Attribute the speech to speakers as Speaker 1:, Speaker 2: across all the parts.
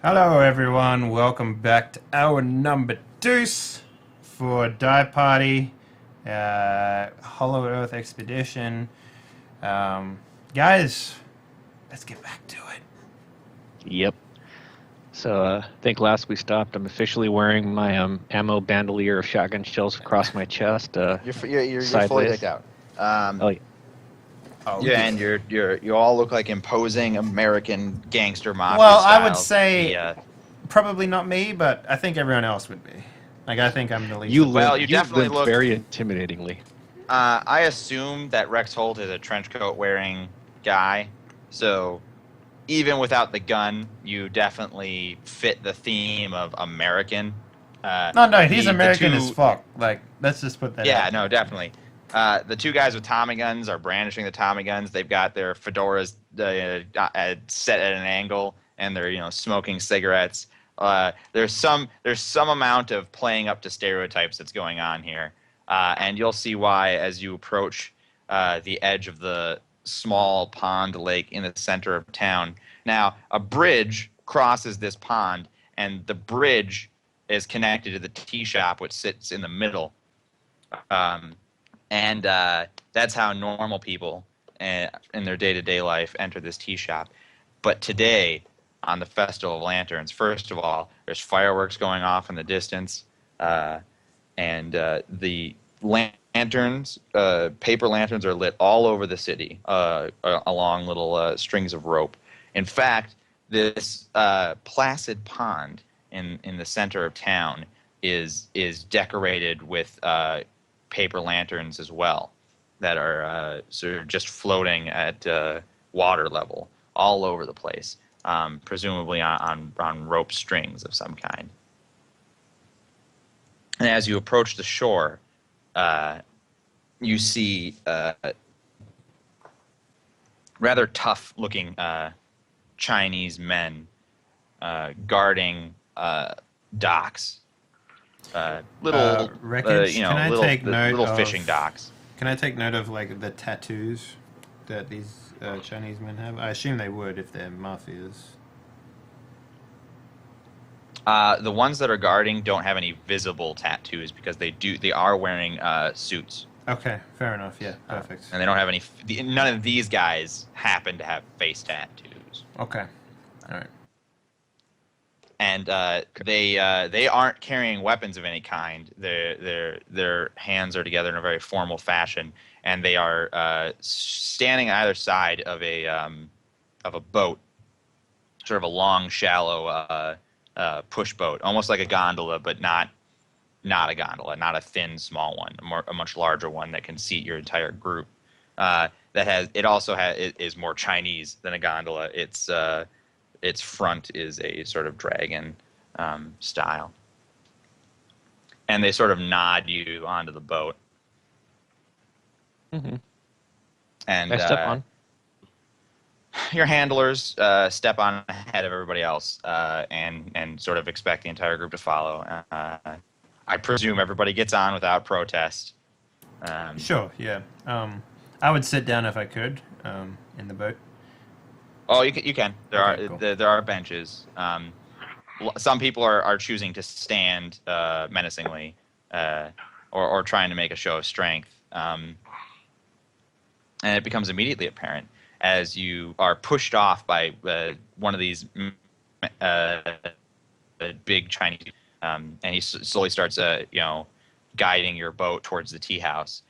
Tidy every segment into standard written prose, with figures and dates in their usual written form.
Speaker 1: Hello, everyone. Welcome back to our number deuce for Die Party Hollow Earth Expedition. Guys, let's get back to it.
Speaker 2: Yep. So I think last we stopped, I'm officially wearing my ammo bandolier of shotgun shells across my chest,
Speaker 3: You're fully
Speaker 2: sideways.
Speaker 3: decked out.
Speaker 2: Oh yeah.
Speaker 1: Oh,
Speaker 3: Yeah, and
Speaker 1: good.
Speaker 3: you all look like imposing American gangster mafia
Speaker 1: Well, I would
Speaker 3: styles.
Speaker 1: say probably not me, but I think everyone else would be. Like, I think I'm the least.
Speaker 3: Well, you
Speaker 2: You
Speaker 3: definitely
Speaker 2: limp
Speaker 3: look.
Speaker 2: very intimidatingly.
Speaker 3: I assume that Rex Holt is a trench coat wearing guy, so even without the gun, you definitely fit the theme of American.
Speaker 1: No, he's
Speaker 3: The
Speaker 1: American as
Speaker 3: two,
Speaker 1: fuck. Like, let's just put that
Speaker 3: yeah,
Speaker 1: out
Speaker 3: no,
Speaker 1: there.
Speaker 3: definitely. The two guys with Tommy guns are brandishing the Tommy guns. They've got their fedoras set at an angle, and they're smoking cigarettes. There's some amount of playing up to stereotypes that's going on here, and you'll see why as you approach the edge of the small pond lake in the center of town. Now, a bridge crosses this pond, and the bridge is connected to the tea shop, which sits in the middle. Um, and That's how normal people in their day-to-day life enter this tea shop. But today, on the Festival of Lanterns, first of all, there's fireworks going off in the distance, uh, and the lanterns, paper lanterns, are lit all over the city along little strings of rope. In fact, this placid pond in the center of town is decorated with paper lanterns as well that are sort of just floating at water level all over the place, presumably on rope strings of some kind. And as you approach the shore, uh, you see rather tough-looking Chinese men guarding docks,
Speaker 1: Wreckage, can I take note
Speaker 3: little fishing
Speaker 1: of?
Speaker 3: docks.
Speaker 1: Can I take note of like the tattoos that these Chinese men have? I assume they would if they're mafias.
Speaker 3: The ones that are guarding don't have any visible tattoos because they are wearing suits,
Speaker 1: Okay, fair enough. Yeah, perfect.
Speaker 3: and they don't have any. None of these guys happen to have face tattoos,
Speaker 1: Okay, all right.
Speaker 3: and they aren't carrying weapons of any kind. Their hands are together in a very formal fashion, and they are standing either side of a boat, sort of a long, shallow push boat, almost like a gondola, but not a gondola, not a thin, small one, a much larger one that can seat your entire group. It also is more Chinese than a gondola. Its front is a sort of dragon style, and they sort of nod you onto the boat,
Speaker 2: Hmm.
Speaker 3: and
Speaker 2: I step on.
Speaker 3: your handlers step on ahead of everybody else and sort of expect the entire group to follow. I presume everybody gets on without protest. Um,
Speaker 1: Sure. Yeah. I would sit down if I could. In the boat.
Speaker 3: oh, you can. You can.
Speaker 1: Okay. Cool.
Speaker 3: There are benches. Some people are choosing to stand menacingly, or trying to make a show of strength. And it becomes immediately apparent as you are pushed off by one of these uh, big Chinese, and he slowly starts, guiding your boat towards the tea house.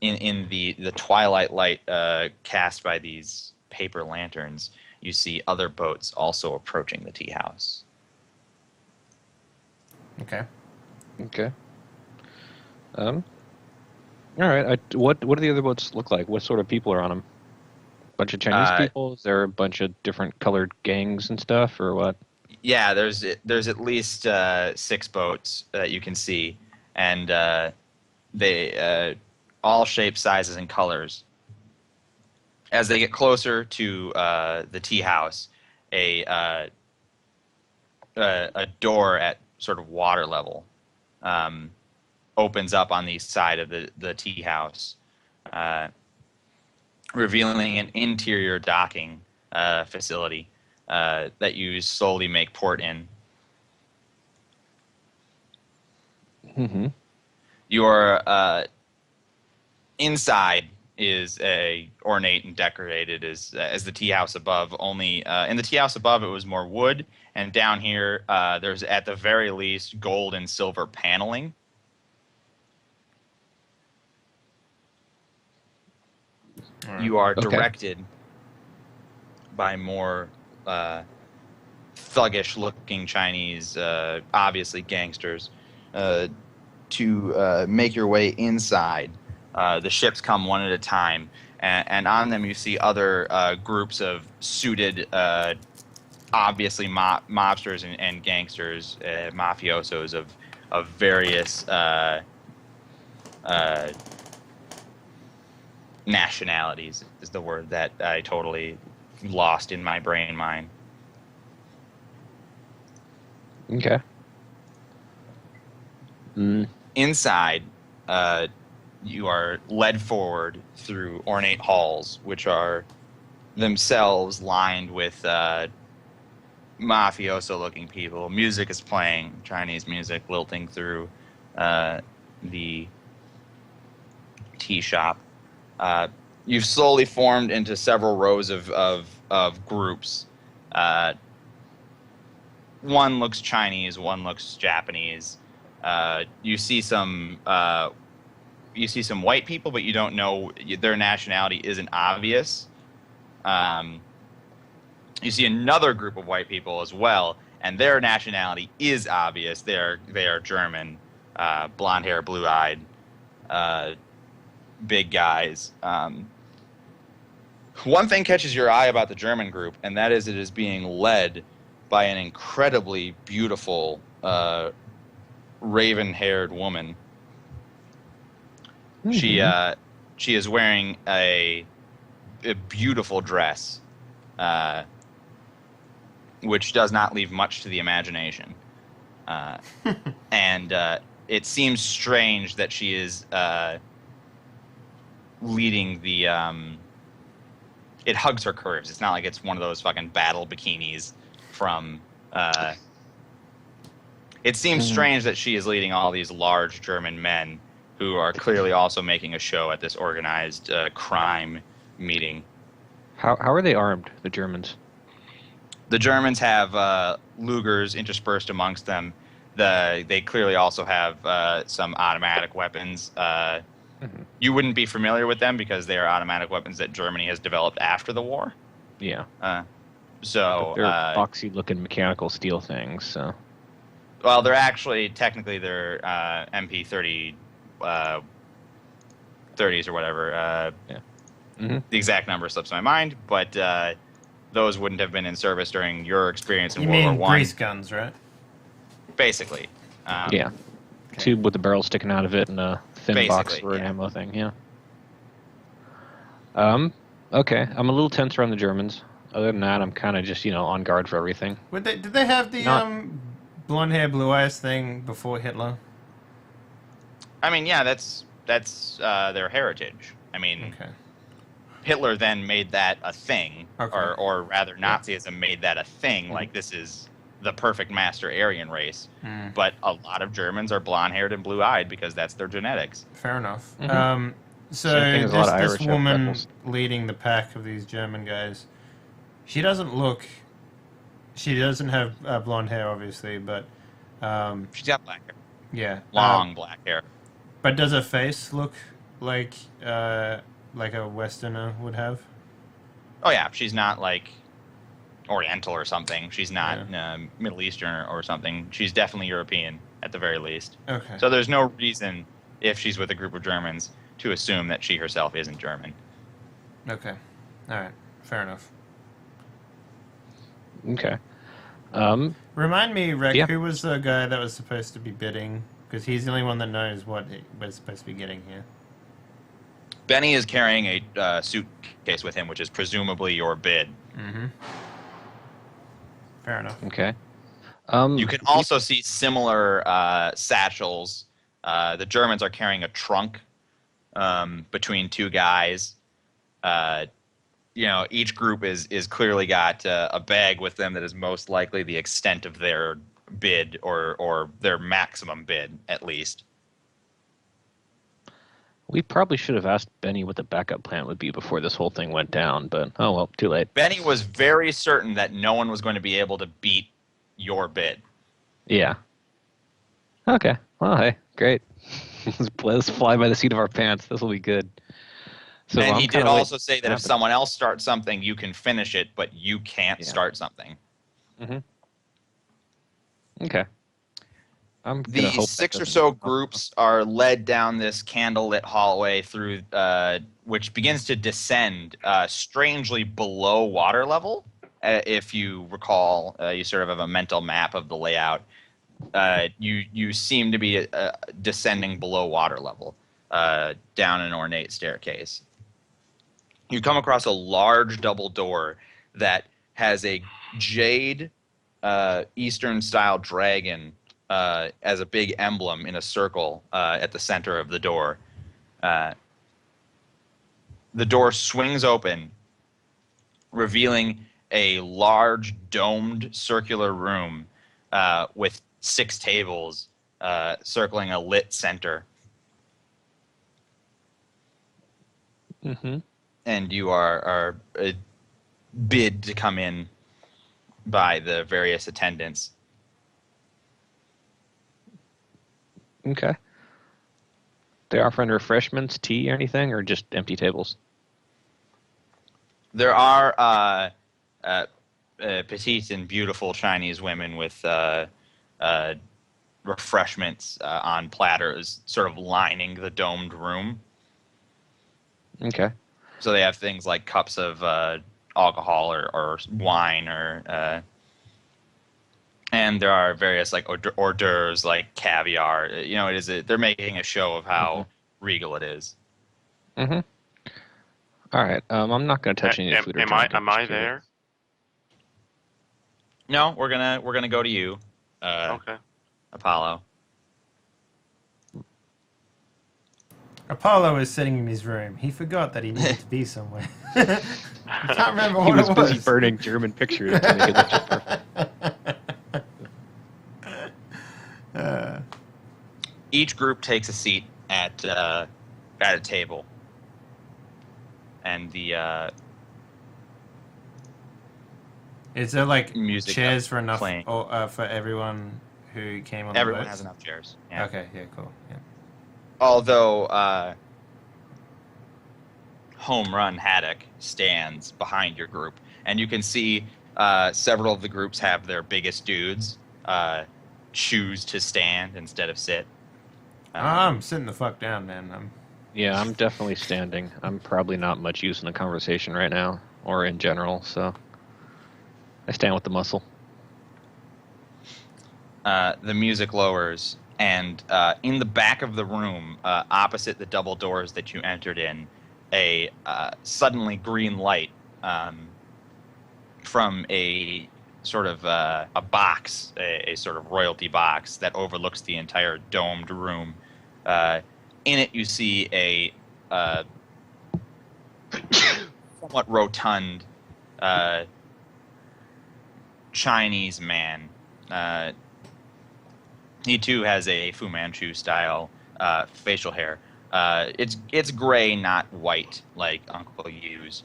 Speaker 3: In the twilight light cast by these paper lanterns, you see other boats also approaching the tea house.
Speaker 1: Okay.
Speaker 2: Okay. Um. All right. What do the other boats look like? What sort of people are on them? Bunch of Chinese
Speaker 3: Uh,
Speaker 2: people? Is there a bunch of different colored gangs and stuff, or what?
Speaker 3: yeah, there's at least six boats that you can see, and they all shapes, sizes, and colors. As they get closer to the tea house, a a door at sort of water level um, opens up on the side of the tea house, uh, revealing an interior docking facility that you slowly make port in.
Speaker 2: Mm-hmm.
Speaker 3: Your inside is ornate and decorated as the tea house above. Only in the tea house above it was more wood, and down here there's at the very least gold and silver paneling. You are directed by more thuggish-looking Chinese, obviously gangsters, to make your way inside. The ships come one at a time, and on them you see other groups of suited, obviously mobsters and gangsters, mafiosos of various nationalities is the word that I totally lost in my brain mine.
Speaker 2: Okay.
Speaker 3: Inside, you are led forward through ornate halls, which are themselves lined with mafioso-looking people. Music is playing, Chinese music lilting through the tea shop. You've slowly formed into several rows of groups. One looks Chinese, one looks Japanese. You see some white people, but you don't know their nationality isn't obvious. You see another group of white people as well, and their nationality is obvious. They are German, blonde hair, blue eyed, big guys. One thing catches your eye about the German group, and that is it is being led by an incredibly beautiful raven-haired woman. Mm-hmm. She is wearing a beautiful dress, which does not leave much to the imagination. And it seems strange that she is leading the... it hugs her curves. It's not like it's one of those fucking battle bikinis from... it seems strange that she is leading all these large German men who are clearly also making a show at this organized crime meeting.
Speaker 2: How are they armed, the Germans?
Speaker 3: The Germans have Lugers interspersed amongst them. They clearly also have some automatic weapons. You wouldn't be familiar with them because they are automatic weapons that Germany has developed after the war.
Speaker 2: Yeah.
Speaker 3: So
Speaker 2: they're boxy-looking mechanical steel things. So.
Speaker 3: Well, they're actually technically they're MP30 30s or whatever.
Speaker 2: Yeah. Mm-hmm.
Speaker 3: The exact number slips my mind, but those wouldn't have been in service during your experience in World War I.
Speaker 1: You mean grease guns, right?
Speaker 3: Basically.
Speaker 2: Yeah. Okay. Tube with the barrel sticking out of it and a thin box for an ammo thing, yeah. Okay, I'm a little tense around the Germans. Other than that, I'm kind of just, on guard for everything.
Speaker 1: Did they have the blonde hair, blue eyes thing before Hitler?
Speaker 3: I mean, yeah, that's their heritage. I mean, Hitler then made that a thing, or rather Nazism made that a thing, like this is the perfect master Aryan race. But a lot of Germans are blonde-haired and blue-eyed because that's their genetics.
Speaker 1: Fair enough. So this woman leading the pack of these German guys, she doesn't have blonde hair, obviously, but...
Speaker 3: she's got black hair.
Speaker 1: Yeah.
Speaker 3: Long black hair.
Speaker 1: But does her face look like a Westerner would have?
Speaker 3: Oh, yeah. She's not, Oriental or something. She's not Middle Eastern or something. She's definitely European, at the very least.
Speaker 1: Okay.
Speaker 3: So there's no reason, if she's with a group of Germans, to assume that she herself isn't German.
Speaker 1: Okay. All right. Fair enough.
Speaker 2: Okay.
Speaker 1: Remind me, Rick, who was the guy that was supposed to be bidding? Because he's the only one that knows what we're supposed to be getting here.
Speaker 3: Benny is carrying a suitcase with him, which is presumably your bid.
Speaker 1: Mm-hmm. Fair enough.
Speaker 2: Okay.
Speaker 3: You can also see similar satchels. The Germans are carrying a trunk between two guys. each group is clearly got a bag with them that is most likely the extent of their bid or their maximum bid, at least.
Speaker 2: We probably should have asked Benny what the backup plan would be before this whole thing went down, but oh well, too late.
Speaker 3: Benny was very certain that no one was going to be able to beat your bid.
Speaker 2: Yeah. Okay. Well, hey, great. Let's fly by the seat of our pants. This will be good. So
Speaker 3: And
Speaker 2: I'm
Speaker 3: he
Speaker 2: kinda
Speaker 3: did also say that if
Speaker 2: happen.
Speaker 3: someone else starts something, you can finish it, but you can't start something.
Speaker 2: Mm-hmm. Okay. I'm gonna
Speaker 3: The
Speaker 2: hope that
Speaker 3: 6 or
Speaker 2: doesn't
Speaker 3: so
Speaker 2: happen.
Speaker 3: groups are led down this candlelit hallway through, which begins to descend strangely below water level. If you recall, you sort of have a mental map of the layout. You seem to be descending below water level, down an ornate staircase. You come across a large double door that has a jade Eastern-style dragon as a big emblem in a circle at the center of the door. The door swings open, revealing a large domed circular room with 6 tables circling a lit center.
Speaker 2: Mm-hmm.
Speaker 3: And you are bid to come in by the various attendants.
Speaker 2: Okay. They offering refreshments, tea, or anything, or just empty tables?
Speaker 3: There are petite and beautiful Chinese women with refreshments on platters, sort of lining the domed room.
Speaker 2: Okay.
Speaker 3: So they have things like cups of alcohol or wine, and there are various like hors d'oeuvres like caviar. They're making a show of how regal it is.
Speaker 2: Mm-hmm. All right. I'm not going to touch any of the food or drink.
Speaker 4: Am I there?
Speaker 3: No, we're gonna go to you,
Speaker 4: Okay.
Speaker 3: Apollo.
Speaker 1: Apollo is sitting in his room. He forgot that he needed to be somewhere. I can't remember what
Speaker 2: He was
Speaker 1: it
Speaker 2: busy
Speaker 1: was.
Speaker 2: burning German pictures to make it look just perfect.
Speaker 3: Each group takes a seat at a table, and the
Speaker 1: Is there like
Speaker 3: music
Speaker 1: chairs for enough
Speaker 3: playing.
Speaker 1: for everyone who came on
Speaker 3: Everyone
Speaker 1: the boat?
Speaker 3: has enough chairs. Yeah.
Speaker 1: Okay, yeah, cool. Yeah.
Speaker 3: Although Home Run Haddock stands behind your group, and you can see several of the groups have their biggest dudes choose to stand instead of sit.
Speaker 1: I'm sitting the fuck down, man.
Speaker 2: Yeah, I'm definitely standing. I'm probably not much use in a conversation right now, or in general, so I stand with the muscle.
Speaker 3: The music lowers, and in the back of the room, opposite the double doors that you entered in, a suddenly green light from a sort of a box, a sort of royalty box that overlooks the entire domed room. In it, you see a somewhat rotund Chinese man. He too has a Fu Manchu style facial hair. It's gray, not white, like Uncle Yu's.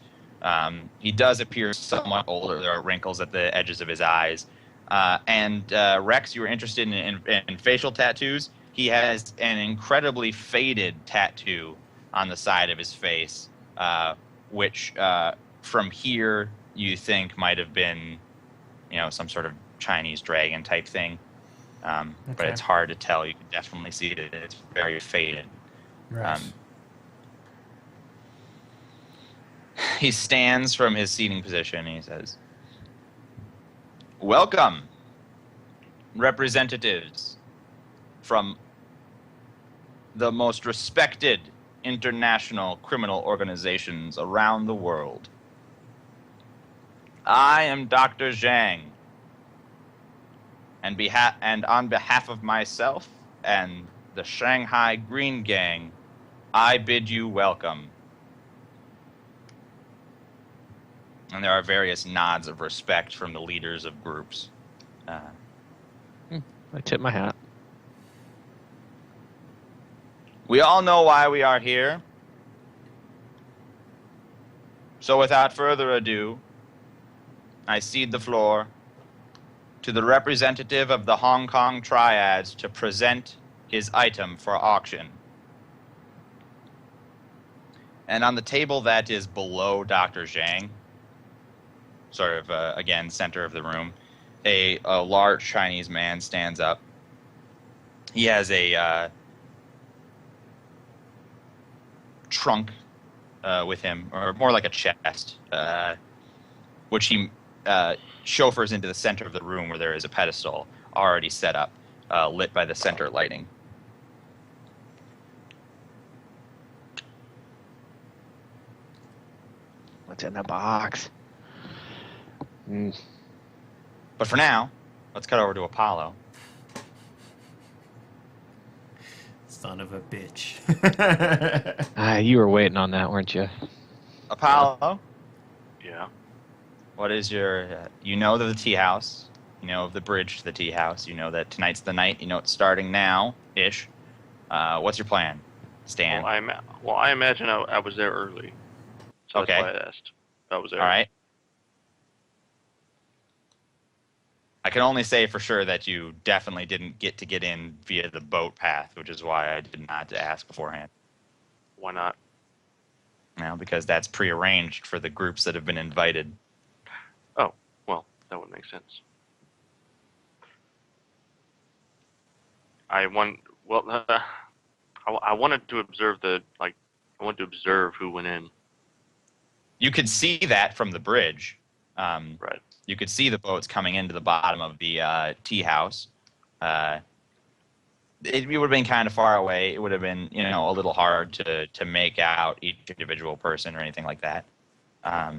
Speaker 3: He does appear somewhat older. There are wrinkles at the edges of his eyes. And Rex, you were interested in facial tattoos. He has an incredibly faded tattoo on the side of his face, which from here you think might have been, some sort of Chinese dragon type thing. But it's hard to tell. You can definitely see that it's very faded.
Speaker 1: Right.
Speaker 3: He stands from his seating position and he says, "Welcome, representatives from the most respected international criminal organizations around the world. I am Dr. Zhang, and on behalf of myself and the Shanghai Green Gang, I bid you welcome. And there are various nods of respect from the leaders of groups.
Speaker 2: I tip my hat.
Speaker 3: We all know why we are here. So without further ado, I cede the floor to the representative of the Hong Kong Triads to present his item for auction. And on the table that is below Dr. Zhang, sort of, again, center of the room, a large Chinese man stands up. He has a trunk with him, or more like a chest, which he chauffeurs into the center of the room where there is a pedestal already set up, lit by the center lighting.
Speaker 2: What's in the box?
Speaker 3: But for now, let's cut over to Apollo.
Speaker 1: Son of a bitch.
Speaker 2: You were waiting on that, weren't you?
Speaker 3: Apollo,
Speaker 4: Yeah.
Speaker 3: what is your... you know the tea house. You know of the bridge to the tea house. You know that tonight's the night. You know it's starting now-ish. What's your plan, Stan?
Speaker 4: Well, I imagine I was there early. So
Speaker 3: Okay.
Speaker 4: that's why I asked. I was there.
Speaker 3: All right. I can only say for sure that you definitely didn't get in via the boat path, which is why I did not ask beforehand.
Speaker 4: Why not?
Speaker 3: Now, because that's prearranged for the groups that have been invited.
Speaker 4: Oh, well, that would make sense. I wanted to observe I wanted to observe who went in.
Speaker 3: You could see that from the bridge.
Speaker 4: Right.
Speaker 3: You could see the boats coming into the bottom of the tea house. It would have been kind of far away. It would have been, a little hard to make out each individual person or anything like that.
Speaker 4: I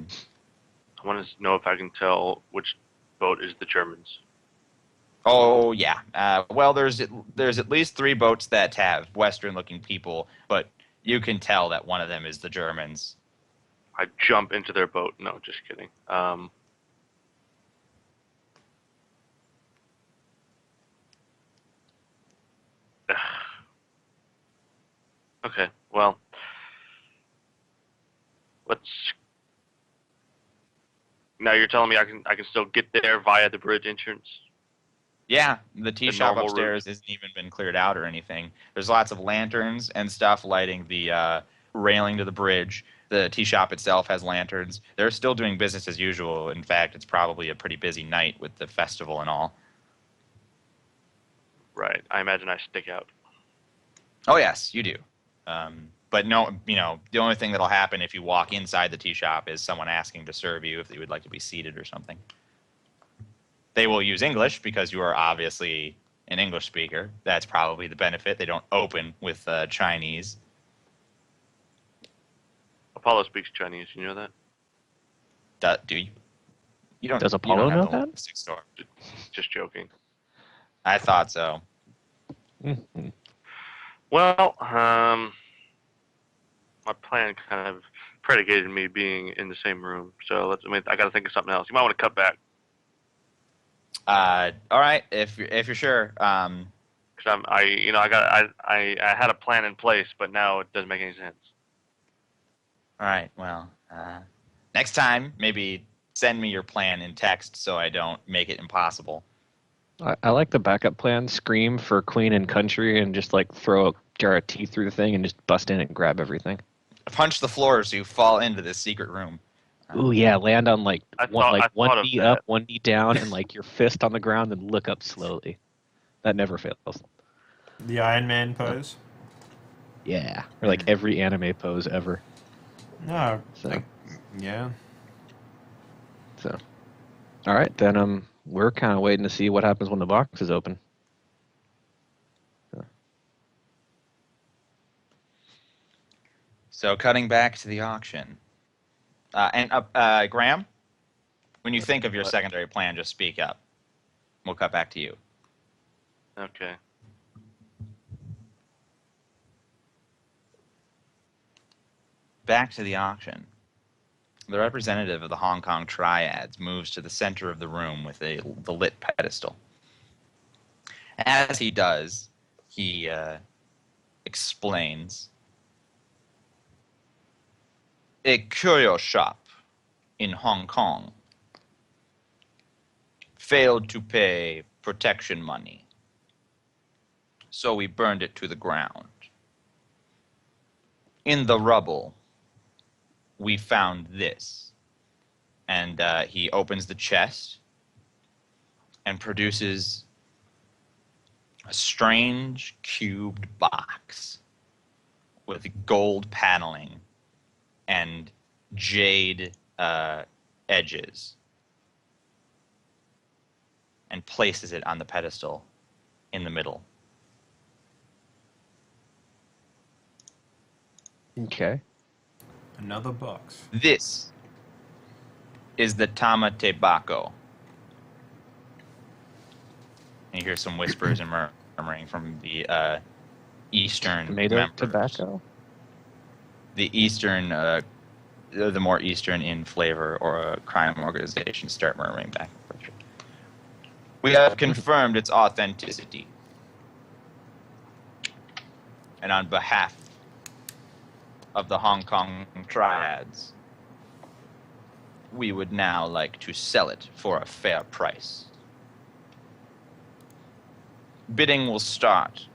Speaker 4: want to know if I can tell which boat is the Germans.
Speaker 3: Oh yeah. Well, there's at least 3 boats that have Western-looking people, but you can tell that one of them is the Germans.
Speaker 4: I jump into their boat. No, just kidding. Okay, well, let's. Now you're telling me I can still get there via the bridge entrance?
Speaker 3: Yeah, the tea
Speaker 4: The
Speaker 3: shop
Speaker 4: normal
Speaker 3: upstairs
Speaker 4: route.
Speaker 3: isn't even been cleared out or anything. There's lots of lanterns and stuff lighting the railing to the bridge. The tea shop itself has lanterns. They're still doing business as usual. In fact, it's probably a pretty busy night with the festival and all.
Speaker 4: Right. I imagine I stick out.
Speaker 3: Oh, yes, you do. But no, the only thing that'll happen if you walk inside the tea shop is someone asking to serve you if you would like to be seated or something. They will use English because you are obviously an English speaker. That's probably the benefit. They don't open with Chinese.
Speaker 4: Apollo speaks Chinese. You know that?
Speaker 3: Do you? You don't.
Speaker 2: Does
Speaker 3: you
Speaker 2: Apollo
Speaker 3: don't have
Speaker 2: know
Speaker 3: the
Speaker 2: that?
Speaker 3: linguistic store.
Speaker 4: Just joking.
Speaker 3: I thought so.
Speaker 2: Mhm.
Speaker 4: Well, my plan kind of predicated me being in the same room. So I got to think of something else. You might want to cut back
Speaker 3: All right, if you're sure.
Speaker 4: because I had a plan in place, but now it doesn't make any sense.
Speaker 3: All right. Well, next time maybe send me your plan in text so I don't make it impossible.
Speaker 2: I like the backup plan. Scream for Queen and Country and just throw a jar of tea through the thing and just bust in and grab everything.
Speaker 3: Punch the floor so you fall into this secret room.
Speaker 2: Ooh yeah, land on
Speaker 4: I
Speaker 2: one
Speaker 4: thought of
Speaker 2: knee
Speaker 4: that.
Speaker 2: up, one knee down, and your fist on the ground, and look up slowly. That never fails.
Speaker 1: The Iron Man pose.
Speaker 2: Yeah, or every anime pose ever.
Speaker 1: No.
Speaker 2: So.
Speaker 1: Yeah.
Speaker 2: So, all right, then we're kind of waiting to see what happens when the box is open.
Speaker 3: So cutting back to the auction. And Graham, when you think of your
Speaker 4: What?
Speaker 3: secondary plan, just speak up. We'll cut back to you.
Speaker 4: Okay.
Speaker 3: Back to the auction. The representative of the Hong Kong triads moves to the center of the room with the lit pedestal. As he does, he explains, a curio shop in Hong Kong failed to pay protection money, so we burned it to the ground. In the rubble, we found this. And he opens the chest and produces a strange cubed box with gold paneling and jade edges, and places it on the pedestal in the middle.
Speaker 2: Okay.
Speaker 1: Another box.
Speaker 3: This is the Tama Tobacco. And you hear some whispers and murmuring from the eastern
Speaker 2: Tomato
Speaker 3: members.
Speaker 2: tobacco?
Speaker 3: The eastern, the more eastern in flavor or crime organizations start murmuring back and forth. We have confirmed its authenticity. And on behalf of the Hong Kong triads, we would now like to sell it for a fair price. Bidding will start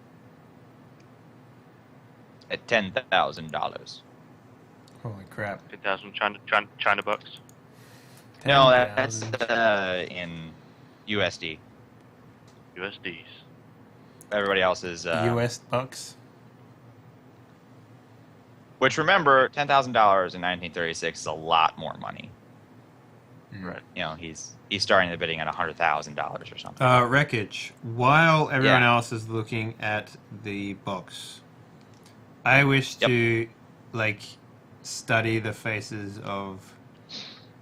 Speaker 3: at $10,000.
Speaker 1: Holy crap.
Speaker 4: 8,000 China bucks.
Speaker 3: No, that's
Speaker 1: 10,000.
Speaker 3: in USD.
Speaker 4: USDs.
Speaker 3: Everybody else is
Speaker 1: US bucks.
Speaker 3: which, remember, $10,000 in 1936 is a lot more money.
Speaker 4: Right.
Speaker 3: You know, he's starting the bidding at $100,000 or something.
Speaker 1: Wreckage. While everyone
Speaker 3: Yeah.
Speaker 1: else is looking at the box, I wish
Speaker 3: Yep.
Speaker 1: to, study the faces of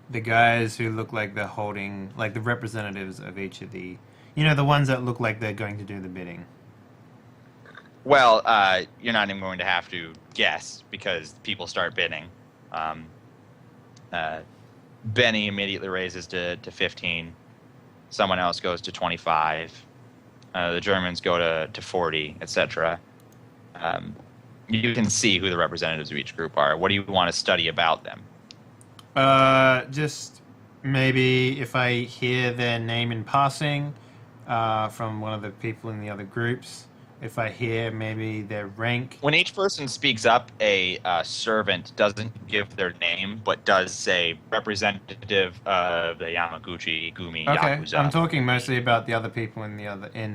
Speaker 1: the guys who look like they're holding, the representatives of each of the, the ones that look like they're going to do the bidding.
Speaker 3: Well, you're not even going to have to guess because people start bidding. Benny immediately raises to 15. Someone else goes to 25. The Germans go to 40, etc. You can see who the representatives of each group are. What do you want to study about them?
Speaker 1: Just maybe if I hear their name in passing from one of the people in the other groups, if I hear maybe their rank.
Speaker 3: When each person speaks up, a servant doesn't give their name, but does say representative of the Yamaguchi Gumi
Speaker 1: Okay,
Speaker 3: Yakuza.
Speaker 1: I'm talking mostly about the other people in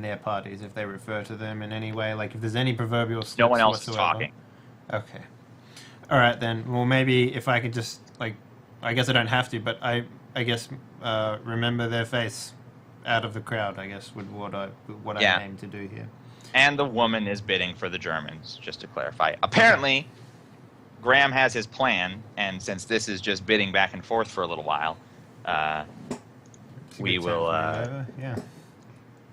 Speaker 1: their parties. If they refer to them in any way, if there's any proverbial slips
Speaker 3: No one else is
Speaker 1: whatsoever.
Speaker 3: talking.
Speaker 1: Okay. All right then. Well, maybe if I could just I guess I don't have to, but I guess remember their face out of the crowd. I guess would what I aim to do here.
Speaker 3: And the woman is bidding for the Germans, just to clarify. Apparently, Graham has his plan, and since this is just bidding back and forth for a little while, we will.
Speaker 1: Yeah.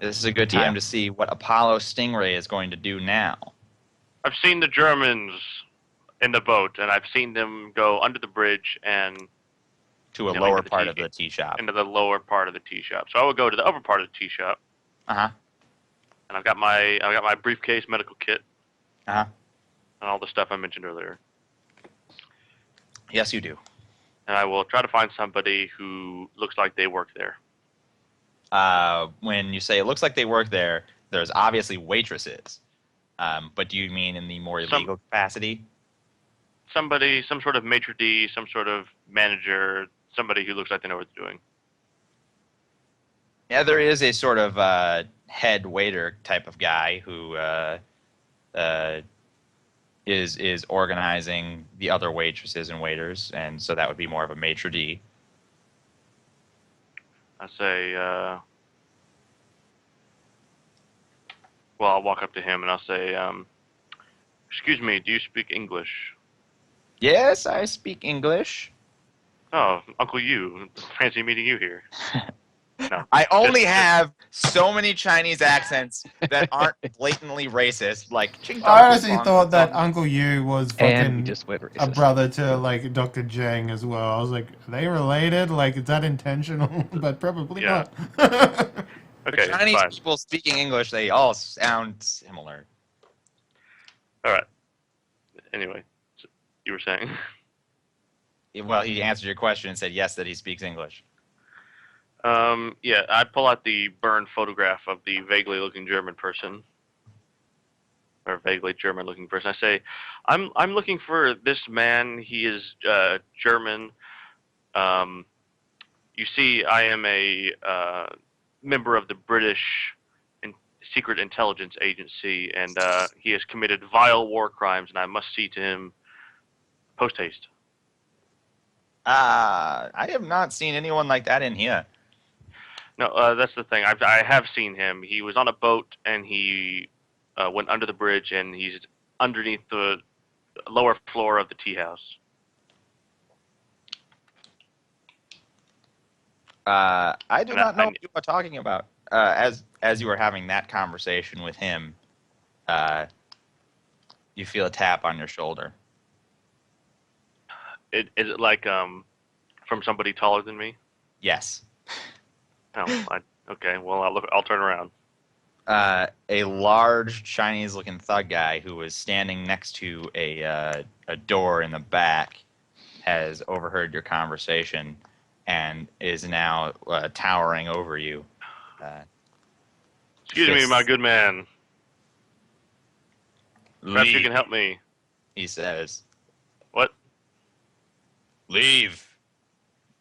Speaker 3: This is a good time to see what Apollo Stingray is going to do now.
Speaker 4: I've seen the Germans in the boat, and I've seen them go under the bridge and
Speaker 3: To a
Speaker 4: Yeah,
Speaker 3: lower
Speaker 4: into the
Speaker 3: part
Speaker 4: tea-
Speaker 3: of the tea shop.
Speaker 4: into the lower part of the tea shop. So I would go to the upper part of the tea shop,
Speaker 3: Uh-huh.
Speaker 4: and I've got my briefcase, medical kit,
Speaker 3: Uh-huh.
Speaker 4: and all the stuff I mentioned earlier.
Speaker 3: Yes, you do.
Speaker 4: And I will try to find somebody who looks like they work there.
Speaker 3: When you say it looks like they work there, there's obviously waitresses. But do you mean in the more illegal capacity?
Speaker 4: Somebody, some sort of maitre d', some sort of manager, somebody who looks like they know what they're doing.
Speaker 3: Yeah, there is a sort of head waiter type of guy who is organizing the other waitresses and waiters, and so that would be more of a maitre d'.
Speaker 4: I say, well, I'll walk up to him and I'll say, excuse me, do you speak English?
Speaker 3: Yes, I speak English.
Speaker 4: Oh, Uncle You, fancy meeting you here. No.
Speaker 3: I only
Speaker 4: Just-
Speaker 3: have so many Chinese accents that aren't blatantly racist, like Ching
Speaker 1: I
Speaker 3: Dong
Speaker 1: honestly
Speaker 3: Fong
Speaker 1: thought that
Speaker 3: Fong.
Speaker 1: Uncle Yu was
Speaker 2: And we
Speaker 1: fucking
Speaker 2: just went
Speaker 1: a
Speaker 2: racist.
Speaker 1: brother to like Dr. Zhang as well. I was like, are they related? Like, is that intentional? But probably
Speaker 4: Yeah.
Speaker 1: not.
Speaker 3: For
Speaker 4: Okay,
Speaker 3: Chinese
Speaker 4: fine.
Speaker 3: people speaking English, they all sound similar.
Speaker 4: All right. Anyway, so you were saying.
Speaker 3: Well, he answered your question and said yes, that he speaks English.
Speaker 4: Yeah, I pull out the burned photograph of the vaguely looking German person, or vaguely German looking person. I say, I'm looking for this man. He is German. You see, I am a member of the British Secret Intelligence Agency, and he has committed vile war crimes, and I must see to him post haste.
Speaker 3: I have not seen anyone like that in here.
Speaker 4: No, that's the thing. I have seen him. He was on a boat, and he went under the bridge, and he's underneath the lower floor of the tea house.
Speaker 3: I do
Speaker 4: And
Speaker 3: not know what you are talking about. As you were having that conversation with him, you feel a tap on your shoulder.
Speaker 4: Is it like from somebody taller than me?
Speaker 3: Yes.
Speaker 4: Oh, okay. Well, I'll turn around.
Speaker 3: A large Chinese-looking thug guy who was standing next to a door in the back has overheard your conversation and is now towering over you.
Speaker 4: Excuse me,
Speaker 3: Fists.
Speaker 4: my good man. Perhaps you
Speaker 3: Leave,
Speaker 4: can help me.
Speaker 3: he says.
Speaker 4: What?
Speaker 3: Leave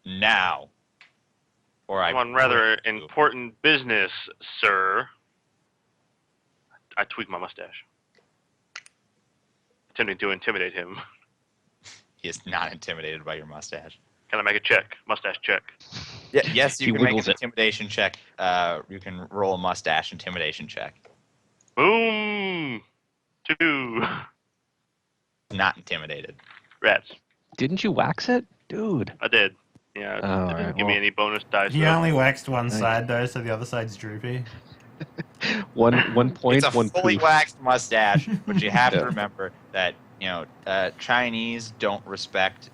Speaker 3: now, or
Speaker 4: I'm on rather
Speaker 3: break you.
Speaker 4: important business, sir. I tweak my mustache, attempting to intimidate him.
Speaker 3: He is not intimidated by your mustache.
Speaker 4: Can I make a check? Mustache check.
Speaker 3: Yeah, yes, you
Speaker 2: He
Speaker 3: can make an
Speaker 2: wiggles it.
Speaker 3: intimidation check. You can roll a mustache intimidation check.
Speaker 4: Boom! 2.
Speaker 3: Not intimidated.
Speaker 4: Rats.
Speaker 2: Didn't you wax it? Dude.
Speaker 4: I did. Yeah, it
Speaker 2: Oh,
Speaker 4: didn't
Speaker 2: alright,
Speaker 4: give me
Speaker 2: well.
Speaker 4: any bonus dice.
Speaker 1: He
Speaker 4: though.
Speaker 1: only waxed one
Speaker 2: Nice.
Speaker 1: side though, so the other side's droopy.
Speaker 2: One point,
Speaker 3: It's a
Speaker 2: one
Speaker 3: fully
Speaker 2: poof.
Speaker 3: waxed mustache, but you have
Speaker 2: Yeah.
Speaker 3: to remember that Chinese don't respect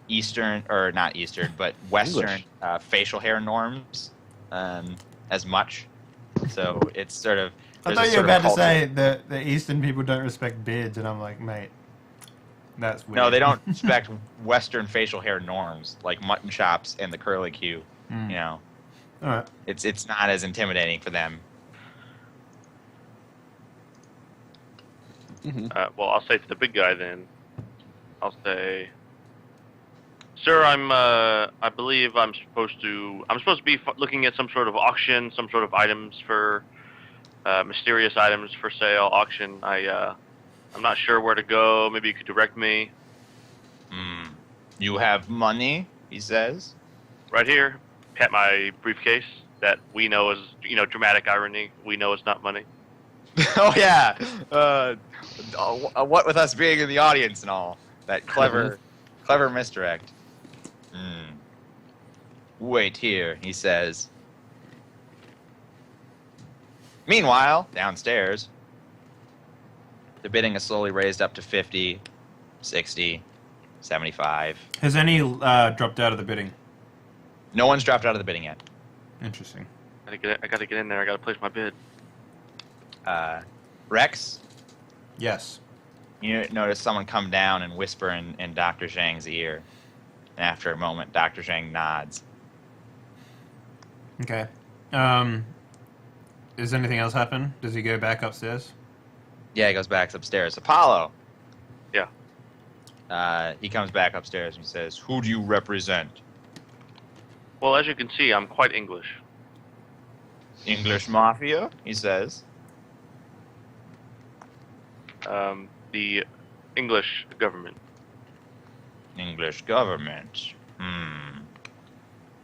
Speaker 3: Eastern or not Eastern, but Western facial hair norms as much. So it's sort of.
Speaker 1: I
Speaker 3: there's
Speaker 1: thought
Speaker 3: a
Speaker 1: you were
Speaker 3: sort of
Speaker 1: about to
Speaker 3: culture-
Speaker 1: say that the Eastern people don't respect beards, and I'm like, mate, that's weird.
Speaker 3: No, they don't respect Western facial hair norms like mutton chops and the curly Q.
Speaker 1: Mm.
Speaker 3: You know,
Speaker 1: All right.
Speaker 3: it's not as intimidating for them.
Speaker 4: Well, I'll say to the big guy then. I'll say, sir, I believe I'm supposed to be looking at some sort of auction, some sort of items for, mysterious items for sale auction. I'm not sure where to go. Maybe you could direct me.
Speaker 3: You have money, he says.
Speaker 4: Right here, pat my briefcase. That we know is, dramatic irony. We know it's not money.
Speaker 3: Oh yeah. What with us being in the audience and all that clever misdirect. Wait here, he says. Meanwhile, downstairs, the bidding is slowly raised up to 50, 60, 75.
Speaker 1: Has any dropped out of the bidding?
Speaker 3: No one's dropped out of the bidding yet.
Speaker 1: Interesting.
Speaker 4: I gotta get in there. I gotta place my bid.
Speaker 3: Rex,
Speaker 1: Yes.
Speaker 3: you notice someone come down and whisper in Dr. Zhang's ear. And after a moment, Dr. Zhang nods.
Speaker 1: Okay. Does anything else happen? Does he go back upstairs?
Speaker 3: Yeah, he goes back upstairs. Apollo.
Speaker 4: Yeah.
Speaker 3: He comes back upstairs and says, "Who do you represent?"
Speaker 4: Well, as you can see, I'm quite English.
Speaker 3: English Mafia, he says.
Speaker 4: The English government.
Speaker 3: English government.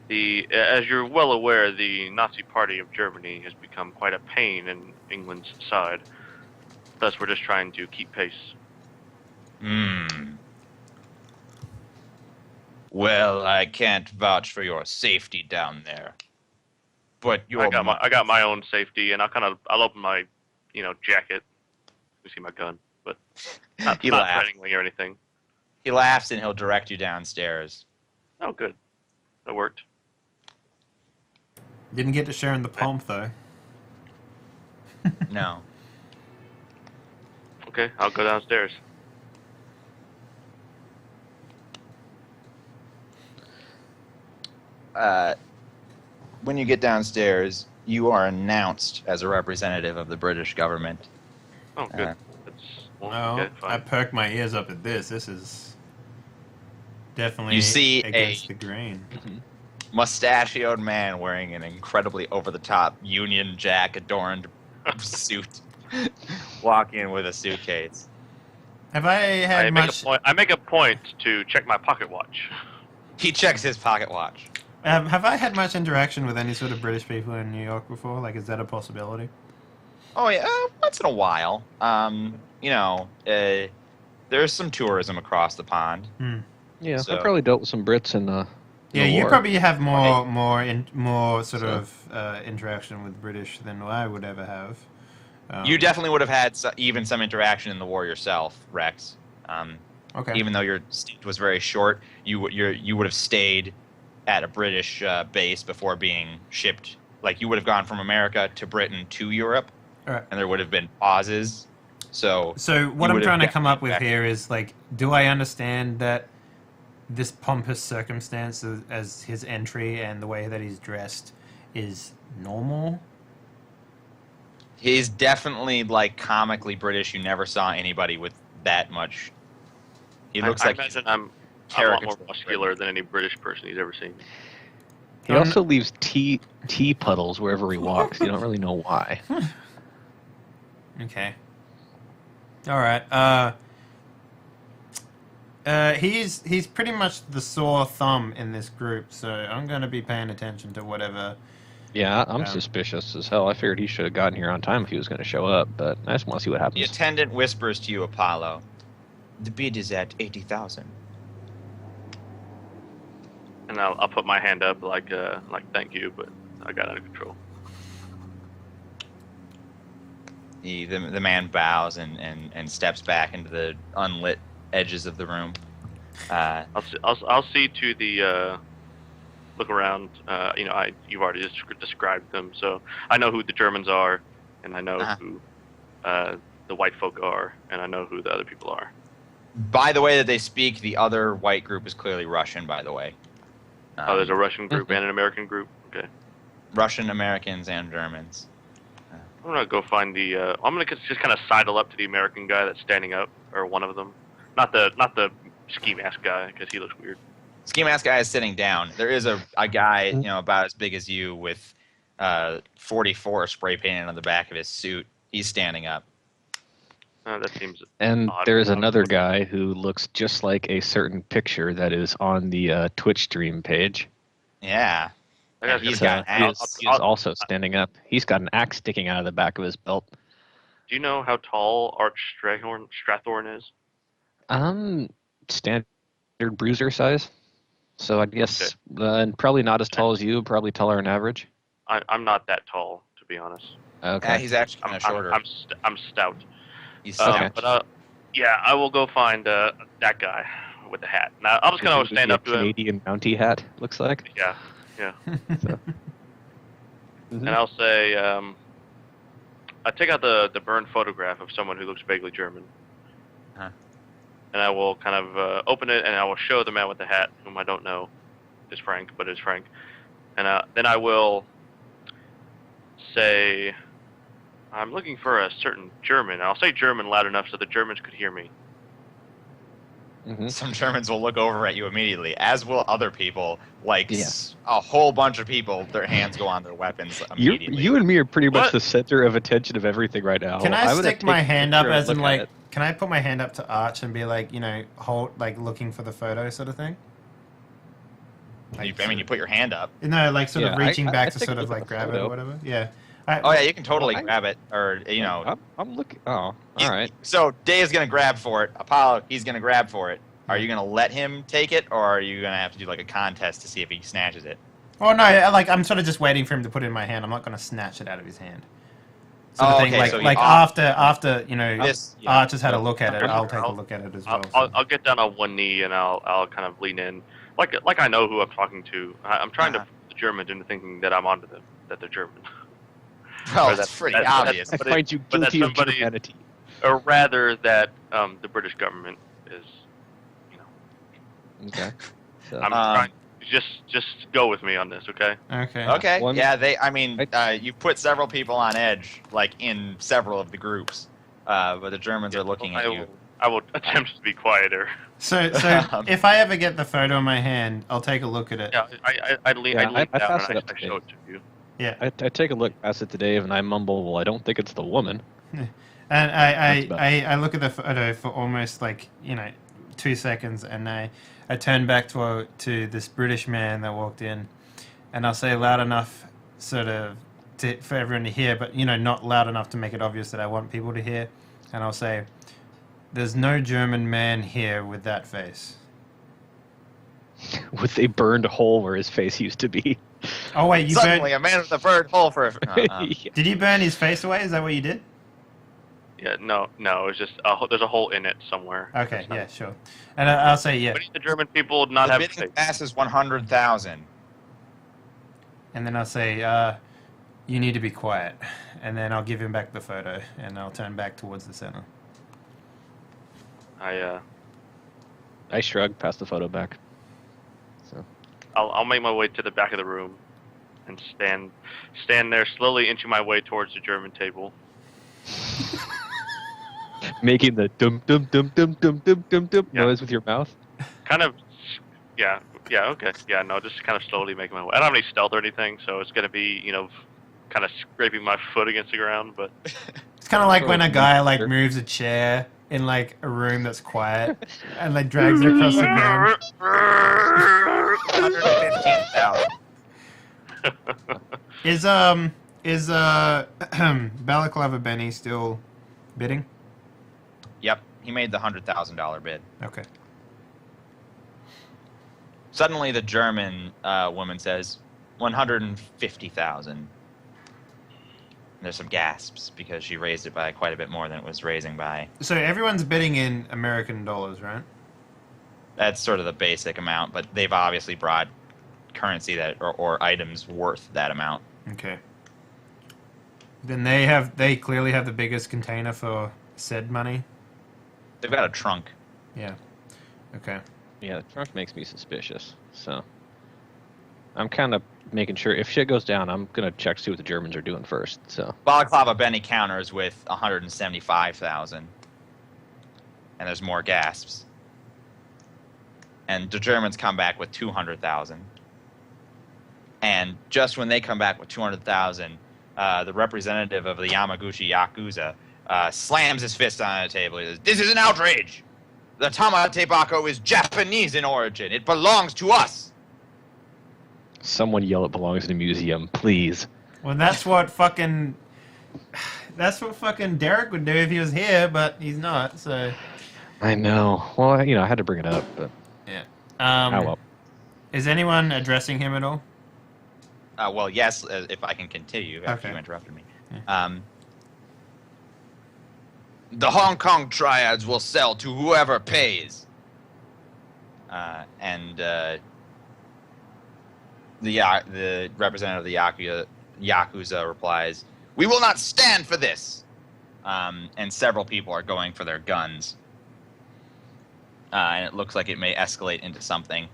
Speaker 4: As you're well aware, the Nazi Party of Germany has become quite a pain in England's side. Thus, we're just trying to keep pace.
Speaker 3: Well, I can't vouch for your safety down there. But
Speaker 4: I got my own safety, and I'll open my, jacket. You see my gun, but not threateningly or anything.
Speaker 3: He laughs and he'll direct you downstairs.
Speaker 4: Oh, good. That worked.
Speaker 1: Didn't get to share in the Pulp, though.
Speaker 3: No.
Speaker 4: Okay, I'll go downstairs.
Speaker 3: When you get downstairs, you are announced as a representative of the British government.
Speaker 4: Oh, good.
Speaker 1: Okay, I perked my ears up at this. This is definitely
Speaker 3: you see
Speaker 1: against the grain.
Speaker 3: Mustachioed man wearing an incredibly over-the-top Union Jack adorned suit, walk in with a suitcase.
Speaker 1: Have I had much?
Speaker 4: I make a point to check my pocket watch.
Speaker 3: He checks his pocket watch.
Speaker 1: Have I had much interaction with any sort of British people in New York before? Like, is that a possibility?
Speaker 3: Oh yeah, once in a while. There's some tourism across the pond.
Speaker 2: Yeah,
Speaker 3: So-
Speaker 2: I probably dealt with some Brits in the
Speaker 1: You
Speaker 2: war.
Speaker 1: probably have more sort of interaction with British than I would ever have.
Speaker 3: You definitely would have had even some interaction in the war yourself, Rex.
Speaker 1: Okay.
Speaker 3: Even though your stint was very short, you would have stayed at a British base before being shipped. Like, you would have gone from America to Britain to Europe,
Speaker 1: All right.
Speaker 3: and there would have been pauses. So
Speaker 1: what
Speaker 3: you
Speaker 1: I'm
Speaker 3: would
Speaker 1: trying to
Speaker 3: have
Speaker 1: come up with
Speaker 3: definitely-
Speaker 1: here is, like, do I understand that this pompous circumstance as his entry and the way that he's dressed is normal?
Speaker 3: He's definitely, like, comically British. You never saw anybody with that much. He looks
Speaker 4: I
Speaker 3: like
Speaker 4: imagine I'm a lot more
Speaker 3: caricature.
Speaker 4: muscular than any British person he's ever seen.
Speaker 2: He also leaves tea puddles wherever he walks. You don't really know why.
Speaker 1: Okay. All right. He's pretty much the sore thumb in this group, so I'm going to be paying attention to whatever.
Speaker 2: Yeah, I'm suspicious as hell. I figured he should have gotten here on time if he was going to show up, but I just want to see what
Speaker 3: The
Speaker 2: happens.
Speaker 3: attendant whispers to you, Apollo, "The bid is at 80,000.
Speaker 4: And I'll put my hand up like thank you, but I got out of control.
Speaker 3: The man bows and steps back into the unlit edges of the room.
Speaker 4: I'll see to the look around. You've already described them, so I know who the Germans are, and I know who the white folk are, and I know who the other people are.
Speaker 3: By the way that they speak, the other white group is clearly Russian, by the way.
Speaker 4: There's a Russian group and an American group. Okay.
Speaker 3: Russian, Americans, and Germans.
Speaker 4: I'm gonna go find the. I'm gonna just kind of sidle up to the American guy that's standing up, or one of them. Not the ski mask guy, because he looks weird.
Speaker 3: Ski mask guy is sitting down. There is a guy, about as big as you with 44 spray painted on the back of his suit. He's standing up.
Speaker 4: That seems.
Speaker 2: And
Speaker 4: odd.
Speaker 2: there's another guy who looks just like a certain picture that is on the Twitch stream page.
Speaker 3: Yeah.
Speaker 4: That guy's
Speaker 3: He's
Speaker 4: gonna-
Speaker 3: got an
Speaker 2: He
Speaker 3: axe.
Speaker 2: is also standing up. He's got an axe sticking out of the back of his belt.
Speaker 4: Do you know how tall Arch Strathorn is?
Speaker 2: Standard bruiser size. So I guess, and probably not as tall as you, probably taller than average.
Speaker 4: I'm not that tall, to be honest.
Speaker 2: Okay.
Speaker 3: Yeah, he's actually kind of shorter.
Speaker 4: I'm stout.
Speaker 3: He's
Speaker 2: Okay.
Speaker 4: But I will go find that guy with the hat. Now I'm just gonna stand up to him.
Speaker 2: Canadian Mountie hat, looks like.
Speaker 4: Yeah.
Speaker 2: So.
Speaker 4: And I'll say, I take out the burned photograph of someone who looks vaguely German.
Speaker 3: Uh-huh.
Speaker 4: And I will kind of open it, and I will show the man with the hat, whom I don't know is Frank, but is Frank. And then I will say, I'm looking for a certain German. I'll say German loud enough so the Germans could hear me.
Speaker 3: Some Germans will look over at you immediately, as will other people. Like
Speaker 2: Yeah.
Speaker 3: a whole bunch of people, their hands go on their weapons immediately.
Speaker 2: You and me are pretty much
Speaker 4: What?
Speaker 2: the center of attention of everything right now.
Speaker 1: Can I
Speaker 2: would
Speaker 1: stick
Speaker 2: take
Speaker 1: my
Speaker 2: a
Speaker 1: hand up
Speaker 2: picture and
Speaker 1: as in,
Speaker 2: look at
Speaker 1: like,
Speaker 2: it.
Speaker 1: can I put my hand up to Arch and be like, hold, like, looking for the photo sort of thing?
Speaker 3: You put your hand up.
Speaker 1: No, like, sort of
Speaker 2: Yeah,
Speaker 1: reaching
Speaker 2: I
Speaker 1: back to
Speaker 2: think
Speaker 1: sort of,
Speaker 2: with
Speaker 1: like,
Speaker 2: the
Speaker 1: grab it
Speaker 2: photo.
Speaker 1: or whatever. Yeah.
Speaker 3: Oh yeah, you can totally
Speaker 2: Well,
Speaker 3: grab it, or
Speaker 2: I'm looking. Oh, all right.
Speaker 3: So Dave's gonna grab for it. Apollo, he's gonna grab for it. Are you gonna let him take it, or are you gonna have to do like a contest to see if he snatches it?
Speaker 1: Oh no, I'm sort of just waiting for him to put it in my hand. I'm not going to snatch it out of his hand. Sort of thing.
Speaker 3: Okay, so
Speaker 1: After Arch has had a look at it,
Speaker 4: Sure,
Speaker 1: I'll take a
Speaker 4: I'll-
Speaker 1: look at it as well.
Speaker 4: I'll get down on one knee and I'll kind of lean in, like I know who I'm talking to. I'm trying to
Speaker 3: Uh-huh.
Speaker 4: fool the Germans into thinking that I'm onto them, that they're German,
Speaker 3: Well,
Speaker 4: Or
Speaker 3: that's
Speaker 4: that-
Speaker 3: pretty
Speaker 4: that-
Speaker 3: obvious.
Speaker 2: I find you
Speaker 4: but that's
Speaker 2: guilty of
Speaker 4: somebody-
Speaker 2: humanity.
Speaker 4: or rather that the British government is, you know.
Speaker 2: Okay. So,
Speaker 4: I'm trying. Just go with me on this, okay?
Speaker 1: Okay.
Speaker 3: Okay.
Speaker 2: One-
Speaker 3: Yeah, you put several people on edge, like in several of the groups, but the Germans are looking at you.
Speaker 4: I will attempt to be quieter.
Speaker 1: So if I ever get the photo in my hand, I'll take a look at it.
Speaker 4: Yeah, I lean,
Speaker 2: Yeah,
Speaker 4: I lean
Speaker 2: I
Speaker 4: down
Speaker 2: pass
Speaker 4: and
Speaker 2: it up
Speaker 4: I
Speaker 2: to
Speaker 4: show
Speaker 2: Dave.
Speaker 4: it to you.
Speaker 1: Yeah.
Speaker 2: I take a look past it to Dave, and I mumble, "Well, I don't think it's the woman."
Speaker 1: And
Speaker 2: That's about
Speaker 1: I look at the photo for almost 2 seconds, and I turn back to this British man that walked in, and I'll say loud enough, sort of, for everyone to hear, but not loud enough to make it obvious that I want people to hear, and I'll say, "There's no German man here with that face."
Speaker 2: With a burned hole where his face used to be.
Speaker 1: Oh wait, you
Speaker 3: Suddenly,
Speaker 1: burned?
Speaker 3: a man with a bird hole for.
Speaker 2: Yeah.
Speaker 1: Did you burn his face away? Is that what you did?
Speaker 4: Yeah, no, it's just there's a hole in it somewhere.
Speaker 1: Okay, yeah, sure. And I'll say yeah,
Speaker 4: But the German people not
Speaker 3: The
Speaker 4: have
Speaker 3: bidding
Speaker 4: faith.
Speaker 3: pass is 100,000.
Speaker 1: and then I'll say, "You need to be quiet," and then I'll give him back the photo, and I'll turn back towards the center.
Speaker 2: I shrug, pass the photo back.
Speaker 4: I'll make my way to the back of the room, and stand there, slowly inching my way towards the German table.
Speaker 2: Making the dum dum dum dum dum dum dum dum
Speaker 4: Yeah.
Speaker 2: noise with your mouth.
Speaker 4: Kind of, yeah, okay, yeah, no, just kind of slowly making my way. I don't have any stealth or anything, so it's gonna be, kind of scraping my foot against the ground, but
Speaker 1: It's kind of like when a guy
Speaker 2: Sure.
Speaker 1: moves a chair in a room that's quiet and drags it across the ground.
Speaker 3: 115,000.
Speaker 1: Is Balaclava Benny still bidding?
Speaker 3: Yep, he made the $100,000 bid.
Speaker 1: Okay.
Speaker 3: Suddenly, the German woman says 150,000. There's some gasps because she raised it by quite a bit more than it was raising by.
Speaker 1: So everyone's bidding in American dollars, right?
Speaker 3: That's sort of the basic amount, but they've obviously brought currency or items worth that amount.
Speaker 1: Okay. Then they clearly have the biggest container for said money.
Speaker 3: They've got a trunk.
Speaker 1: Yeah. Okay.
Speaker 2: Yeah, the trunk makes me suspicious. So I'm kind of making sure if shit goes down, I'm gonna check see what the Germans are doing first. So
Speaker 3: Balaclava Benny counters with 175,000, and there's more gasps. And the Germans come back with 200,000. And just when they come back with 200,000, the representative of the Yamaguchi Yakuza slams his fist on the table. He says, "This is an outrage! The Tamatebako is Japanese in origin. It belongs to us!"
Speaker 2: someone yell it belongs in a museum, please.
Speaker 1: Well, that's what fucking Derek would do if he was here, but he's not. So
Speaker 2: I know. Well, I had to bring it up, but
Speaker 1: yeah.
Speaker 2: oh well.
Speaker 1: Is anyone addressing him at all?
Speaker 3: Well, yes, if I can continue after
Speaker 1: Okay.
Speaker 3: you interrupted me.
Speaker 1: Yeah.
Speaker 3: The Hong Kong triads will sell to whoever pays. The representative of the Yakuza replies, "We will not stand for this." And several people are going for their guns. And it looks like it may escalate into something.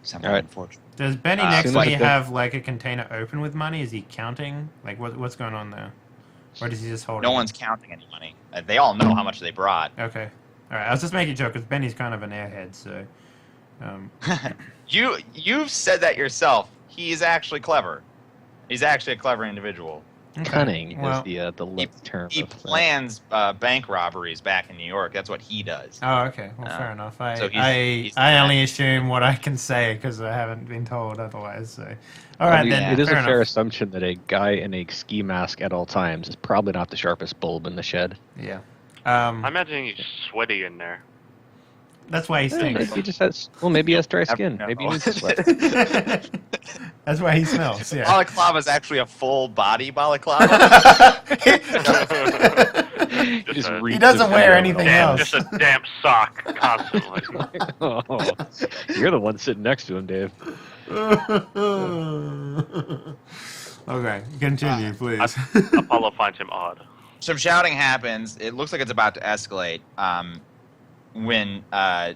Speaker 3: Something
Speaker 2: All right.
Speaker 3: unfortunate.
Speaker 1: Does Benny
Speaker 3: As
Speaker 1: next
Speaker 2: soon
Speaker 1: to
Speaker 2: as
Speaker 1: me
Speaker 2: it goes-
Speaker 1: have a container open with money? Is he counting? What's going on there? Or does he just hold it?
Speaker 3: No one's counting any money. They all know how much they brought.
Speaker 1: Okay. All right. I was just making a joke because Benny's kind of an airhead, so.
Speaker 3: You've said that yourself. He's actually clever. He's actually a clever individual.
Speaker 1: Okay.
Speaker 2: Cunning
Speaker 1: Well,
Speaker 2: is the lit term.
Speaker 3: He
Speaker 2: of that.
Speaker 3: plans bank robberies back in New York. That's what he does.
Speaker 1: Oh, okay. Well, fair enough.
Speaker 3: so
Speaker 1: I
Speaker 3: he's
Speaker 1: only
Speaker 3: not-
Speaker 1: assume what I can say because I haven't been told otherwise. So, all right then.
Speaker 2: It is a
Speaker 1: fair
Speaker 2: fair
Speaker 1: enough.
Speaker 2: assumption that a guy in a ski mask at all times is probably not the sharpest bulb in the shed.
Speaker 1: Yeah.
Speaker 4: I'm imagining he's sweaty in there.
Speaker 1: That's why he
Speaker 2: Maybe
Speaker 1: stinks.
Speaker 2: he just has. Well, maybe he has dry skin.
Speaker 3: No.
Speaker 2: Maybe he needs to sweat.
Speaker 1: That's why he smells. Yeah.
Speaker 3: Balaclava is actually a full body balaclava.
Speaker 2: He
Speaker 4: Just a-
Speaker 2: reeks
Speaker 1: doesn't
Speaker 2: of
Speaker 1: wear
Speaker 2: mayo
Speaker 1: anything
Speaker 2: and all.
Speaker 1: else.
Speaker 4: Just a damp sock constantly.
Speaker 2: Oh, you're the one sitting next to him, Dave.
Speaker 1: Okay, continue, please.
Speaker 4: Apollo finds him odd.
Speaker 3: Some shouting happens. It looks like it's about to escalate. When the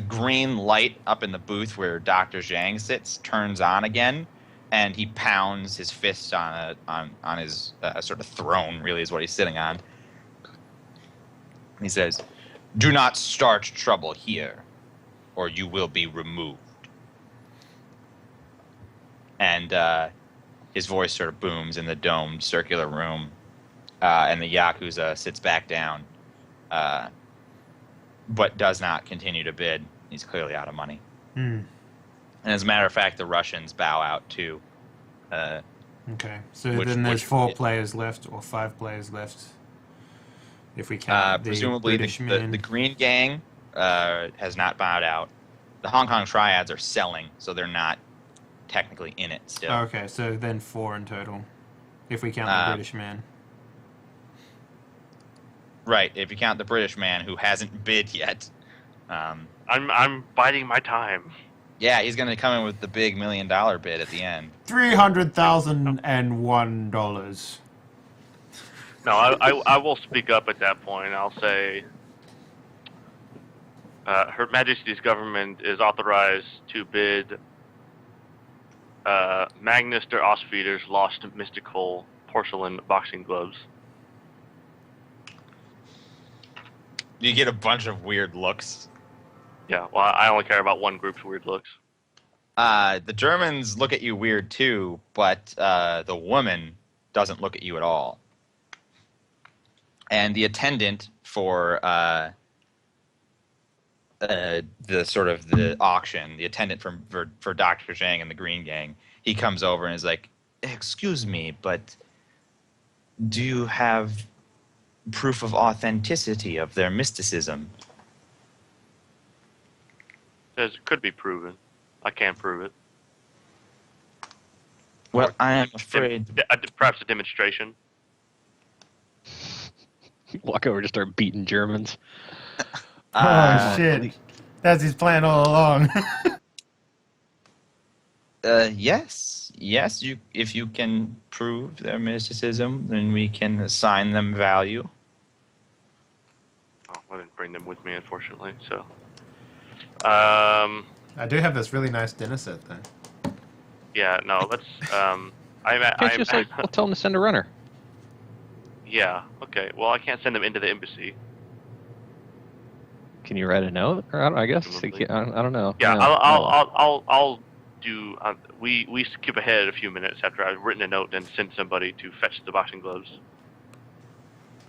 Speaker 3: green light up in the booth where Dr. Zhang sits turns on again, and he pounds his fist on his sort of throne. Really, is what he's sitting on. He says, "Do not start trouble here, or you will be removed." And his voice sort of booms in the domed circular room, and the Yakuza sits back down. But does not continue to bid. He's clearly out of money.
Speaker 1: Hmm.
Speaker 3: And as a matter of fact, the Russians bow out too.
Speaker 1: Okay, so
Speaker 3: Which-
Speaker 1: then there's
Speaker 3: which-
Speaker 1: 4 players left, or 5 players left, if we count the
Speaker 3: Presumably,
Speaker 1: British
Speaker 3: the
Speaker 1: man.
Speaker 3: Green Gang has not bowed out. The Hong Kong Triads are selling, so they're not technically in it still.
Speaker 1: Okay, so then 4 in total, if we count the British man.
Speaker 3: Right, if you count the British man who hasn't bid yet.
Speaker 4: I'm biding my time.
Speaker 3: Yeah, he's going to come in with the big $1 million bid at the end.
Speaker 1: $300,001.
Speaker 4: No, I will speak up at that point. I'll say, Her Majesty's government is authorized to bid Magnus der Osfeeder's lost mystical porcelain boxing gloves.
Speaker 3: You get a bunch of weird looks.
Speaker 4: Yeah, well, I only care about one group's weird looks.
Speaker 3: The Germans look at you weird too, but the woman doesn't look at you at all. And the attendant for the sort of the auction, the attendant for Dr. Zhang and the Green Gang, he comes over and is like, "Excuse me, but do you have proof of authenticity of their mysticism?"
Speaker 4: Says it could be proven. I can't prove it.
Speaker 3: Well, I am afraid.
Speaker 4: Perhaps a demonstration.
Speaker 2: Walk over to start beating Germans.
Speaker 1: Oh, shit. That's his plan all along.
Speaker 3: Yes. If you can prove their mysticism, then we can assign them value.
Speaker 4: Oh, I didn't bring them with me, unfortunately. So,
Speaker 1: I do have this really nice dinner set, though.
Speaker 4: yeah, no, let's.
Speaker 2: Can't you just like tell them to send a runner?
Speaker 4: Yeah. Okay. Well, I can't send them into the embassy.
Speaker 2: Can you write a note? Or I guess
Speaker 4: Presumably.
Speaker 2: I don't know.
Speaker 4: Yeah,
Speaker 2: No.
Speaker 4: I'll do. We skip ahead a few minutes after I've written a note and send somebody to fetch the boxing gloves.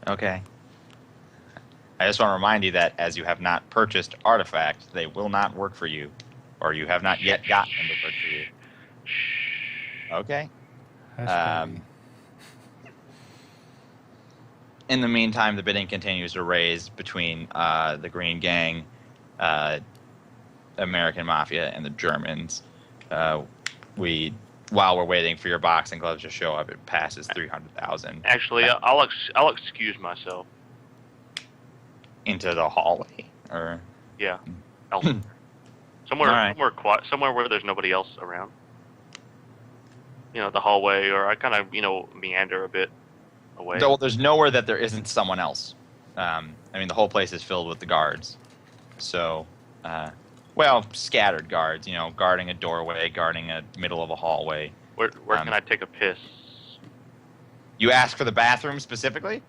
Speaker 3: Okay. I just want to remind you that as you have not purchased artifacts, they will not work for you, or you have not yet gotten them to work for you. Okay. In the meantime, the bidding continues to raise between the Green Gang, American Mafia, and the Germans. While we're waiting for your boxing gloves to show up, it passes 300,000
Speaker 4: Actually, I'll excuse myself.
Speaker 3: into the hallway. Or
Speaker 4: Yeah. Somewhere,
Speaker 3: All right.
Speaker 4: somewhere quiet, somewhere where there's nobody else around. The hallway, or I kind of, meander a bit away.
Speaker 3: well, there's nowhere that there isn't someone else. I mean, the whole place is filled with the guards. So, scattered guards. Guarding a doorway, guarding a middle of a hallway.
Speaker 4: Where can I take a piss?
Speaker 3: You ask for the bathroom specifically?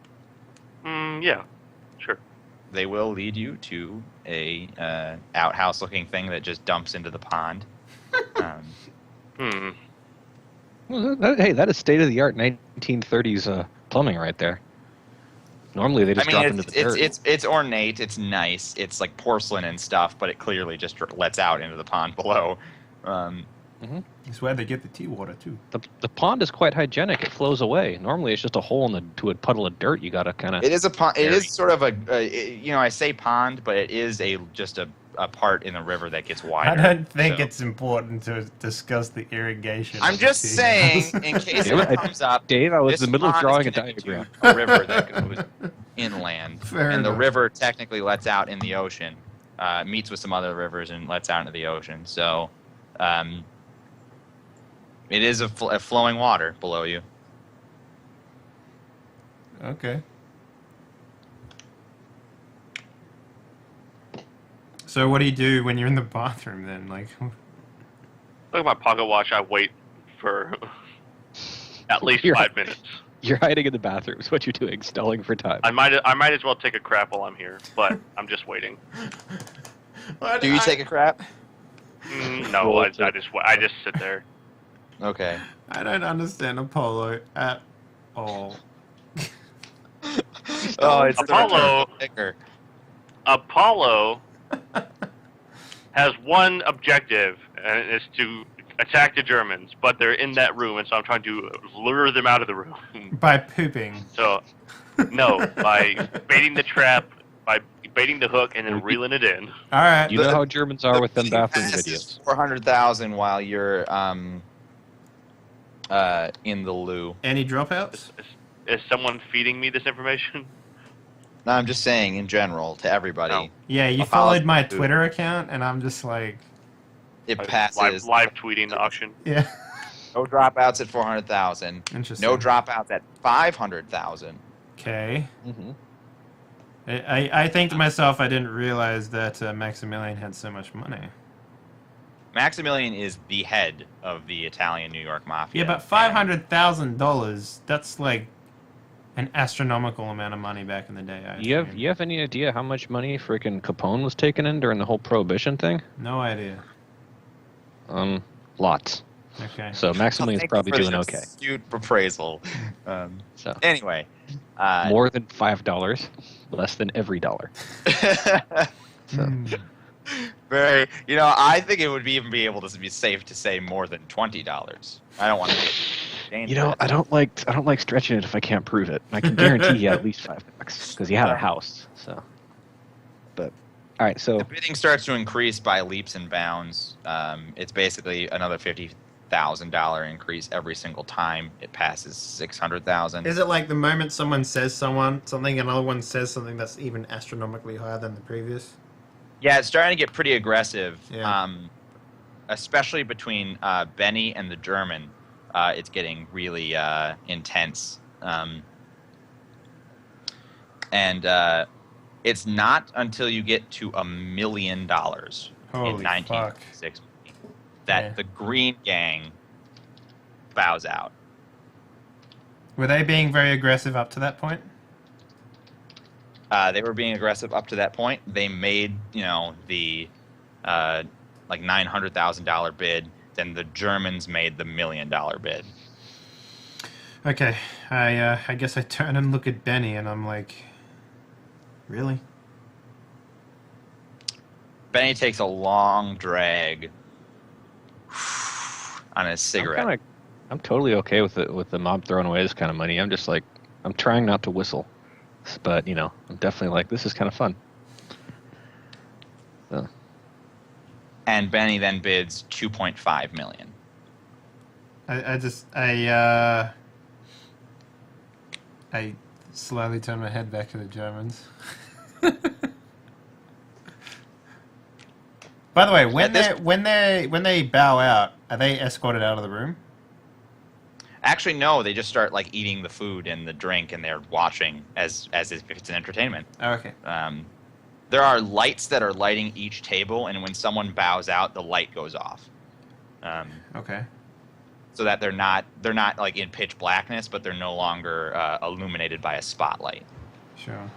Speaker 4: Yeah, sure.
Speaker 3: They will lead you to a outhouse-looking thing that just dumps into the pond.
Speaker 2: Well, that is state-of-the-art 1930s plumbing right there. Normally they just drop into the dirt.
Speaker 3: It's ornate, it's nice, it's like porcelain and stuff, but it clearly just lets out into the pond below.
Speaker 2: Well,
Speaker 1: It's where they get the tea water too.
Speaker 2: The pond is quite hygienic. It flows away. Normally, it's just a hole to a puddle of dirt. You gotta kind of.
Speaker 3: It is a pond. It is sort of I say pond, but it is just a part in the river that gets wider.
Speaker 1: I don't think it's important to discuss the irrigation.
Speaker 3: I'm just saying, in case it comes up,
Speaker 2: Dave, I was in the middle of drawing a
Speaker 3: connected
Speaker 2: diagram.
Speaker 3: to a river that goes inland,
Speaker 1: Fair
Speaker 3: and
Speaker 1: enough.
Speaker 3: the river technically lets out in the ocean, meets with some other rivers and lets out into the ocean. So, it is a flowing water below you.
Speaker 1: Okay. So what do you do when you're in the bathroom then? Like,
Speaker 4: Look at my pocket watch. I wait for at least
Speaker 2: You're-
Speaker 4: 5 minutes.
Speaker 2: You're hiding in the bathroom. Is what you're doing, stalling for time.
Speaker 4: I might as well take a crap while I'm here, but I'm just waiting.
Speaker 3: Do you take a crap?
Speaker 4: No, I just sit there.
Speaker 3: Okay.
Speaker 1: I don't understand Apollo at all.
Speaker 3: Oh, it's
Speaker 4: Apollo. Apollo has one objective, and it's to attack the Germans, but they're in that room, and so I'm trying to lure them out of the room.
Speaker 1: By pooping.
Speaker 4: So, no, by baiting the trap, by baiting the hook, and then reeling it in.
Speaker 1: All right.
Speaker 2: You know how Germans are with them bathroom videos.
Speaker 3: 400,000 while you're in the loo.
Speaker 1: Any dropouts?
Speaker 4: Is someone feeding me this information?
Speaker 3: No, I'm just saying in general to everybody.
Speaker 4: No.
Speaker 1: Yeah, you
Speaker 3: Apollo-
Speaker 1: followed my Twitter account, and I'm just like,
Speaker 3: It passes.
Speaker 4: Live tweeting the auction.
Speaker 1: yeah.
Speaker 3: No dropouts at 400,000.
Speaker 1: Interesting.
Speaker 3: No dropouts at 500,000.
Speaker 1: Okay.
Speaker 2: Mm-hmm.
Speaker 1: I think to myself, I didn't realize that Maximilian had so much money.
Speaker 3: Maximilian is the head of the Italian New York Mafia.
Speaker 1: Yeah, but $500,000, that's like an astronomical amount of money back in the day. I
Speaker 2: You
Speaker 1: assume.
Speaker 2: have any idea how much money freaking Capone was taking in during the whole Prohibition thing?
Speaker 1: No idea.
Speaker 2: Lots.
Speaker 1: Okay.
Speaker 2: So Maximilian's
Speaker 3: Thank
Speaker 2: probably
Speaker 3: you for
Speaker 2: doing
Speaker 3: this
Speaker 2: okay.
Speaker 3: astute appraisal.
Speaker 2: So
Speaker 3: Anyway.
Speaker 2: more than $5, less than every dollar. So
Speaker 3: Very, I think it would even be able to be safe to say more than $20. I don't want to get dangerous.
Speaker 2: I don't like stretching it if I can't prove it. I can guarantee he had at least $5 because he had a house. So, but all right. So
Speaker 3: The bidding starts to increase by leaps and bounds. It's basically another $50,000 increase every single time it passes 600,000.
Speaker 1: is it like the moment someone says something, another one says something that's even astronomically higher than the previous?
Speaker 3: Yeah, it's starting to get pretty aggressive.
Speaker 1: Yeah.
Speaker 3: Especially between Benny and the German. It's getting really intense. And it's not until you get to $1 million in
Speaker 1: Holy
Speaker 3: 1956 that
Speaker 1: Yeah.
Speaker 3: the Green Gang bows out.
Speaker 1: Were they being very aggressive up to that point?
Speaker 3: They were being aggressive up to that point. They made, the like $900,000 bid. Then the Germans made the $1 million bid.
Speaker 1: Okay, I guess I turn and look at Benny, and I'm like, really?
Speaker 3: Benny takes a long drag on his cigarette.
Speaker 2: I'm totally okay with the mob throwing away this kind of money. I'm just like, I'm trying not to whistle, but I'm definitely like, this is kind of fun. So.
Speaker 3: And Benny then bids $2.5 million.
Speaker 1: I slowly turn my head back to the Germans. By the way, when they bow out, are they escorted out of the room?
Speaker 3: Actually, no. They just start like eating the food and the drink, and they're watching as if it's an entertainment.
Speaker 1: Oh, okay.
Speaker 3: There are lights that are lighting each table, and when someone bows out, the light goes off.
Speaker 1: Okay.
Speaker 3: So that they're not like in pitch blackness, but they're no longer illuminated by a spotlight.
Speaker 1: Sure.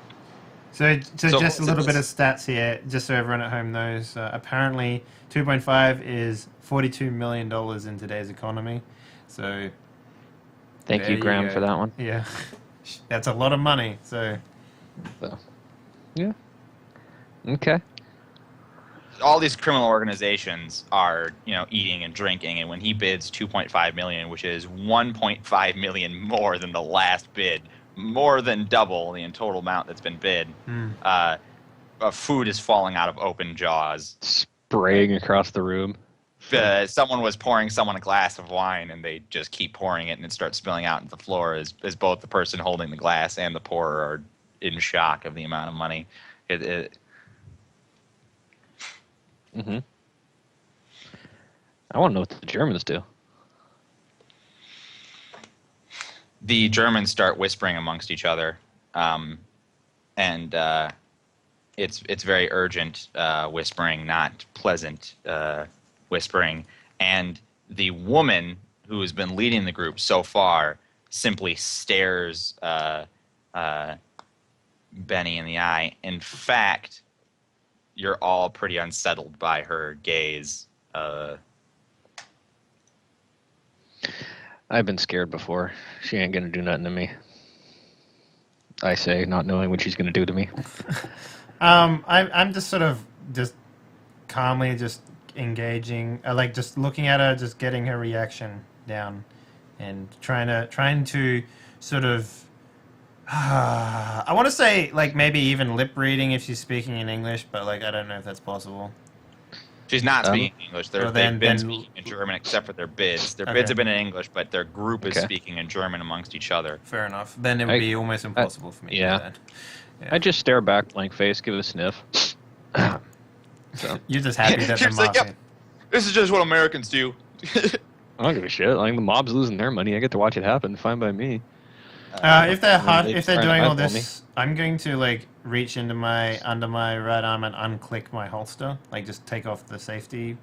Speaker 1: So just a little bit of stats here, just so everyone at home knows. Apparently, 2.5 is $42 million in today's economy. So
Speaker 2: Thank
Speaker 1: there
Speaker 2: you, Graham,
Speaker 1: go.
Speaker 2: for that one.
Speaker 1: Yeah, that's a lot of money. So
Speaker 2: Yeah. Okay.
Speaker 3: all these criminal organizations are, eating and drinking, and when he bids 2.5 million, which is 1.5 million more than the last bid, more than double the total amount that's been bid, food is falling out of open jaws.
Speaker 2: Spraying across the room.
Speaker 3: Someone was pouring someone a glass of wine, and they just keep pouring it, and it starts spilling out into the floor as both the person holding the glass and the pourer are in shock of the amount of money.
Speaker 2: Mm-hmm. I want to know what the Germans do.
Speaker 3: The Germans start whispering amongst each other, and it's very urgent whispering, not pleasant whispering. And the woman who has been leading the group so far simply stares Benny in the eye. In fact, you're all pretty unsettled by her gaze.
Speaker 2: I've been scared before. She ain't gonna do nothing to me. I say, not knowing what she's gonna do to me.
Speaker 1: I'm just sort of just calmly just engaging, like just looking at her, just getting her reaction down, and trying to sort of. I want to say like maybe even lip reading if she's speaking in English, but like I don't know if that's possible.
Speaker 3: She's not speaking English. They've been speaking in German except for their bids. Their bids have been in English, but their group is speaking in German amongst each other.
Speaker 1: Fair enough. Then it would be almost impossible for me to do that. Yeah.
Speaker 2: I just stare back, blank face, give it a sniff.
Speaker 1: So. You're just happy that the mafia.
Speaker 3: Yep, this is just what Americans do.
Speaker 2: I don't give a shit. Like the mob's losing their money. I get to watch it happen. Fine by me.
Speaker 1: If they're doing all this, I'm going to like reach into under my right arm and unclick my holster, like just take off the safety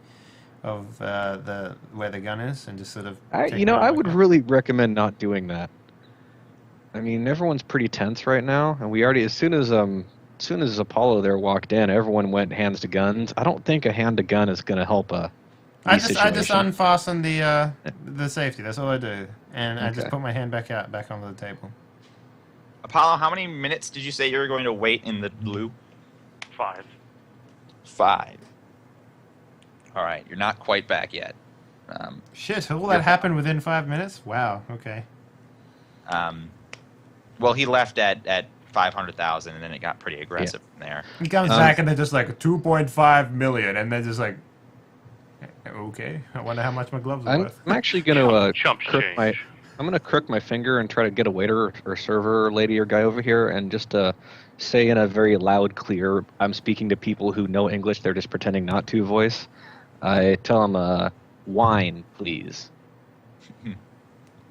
Speaker 1: of where the gun is, and just sort of.
Speaker 2: I would really recommend not doing that. I mean, everyone's pretty tense right now, and we already as soon as Apollo there walked in, everyone went hands to guns. I don't think a hand to gun is going to help
Speaker 1: I just unfasten the safety. That's all I do, and I just put my hand back onto the table.
Speaker 3: Apollo, how many minutes did you say you were going to wait in the loop?
Speaker 4: 5.
Speaker 3: 5. All right, you're not quite back yet.
Speaker 1: Shit! All that happened within 5 minutes? Wow. Okay.
Speaker 3: Well, he left at 500,000, and then it got pretty aggressive from there.
Speaker 1: He comes back and they're just like 2.5 million, and they're just like. Okay, I wonder how much my gloves are worth.
Speaker 2: I'm actually going to crook my finger and try to get a waiter or server lady or guy over here and just say in a very loud, clear, I'm speaking to people who know English, they're just pretending not to voice. I tell them, wine, please.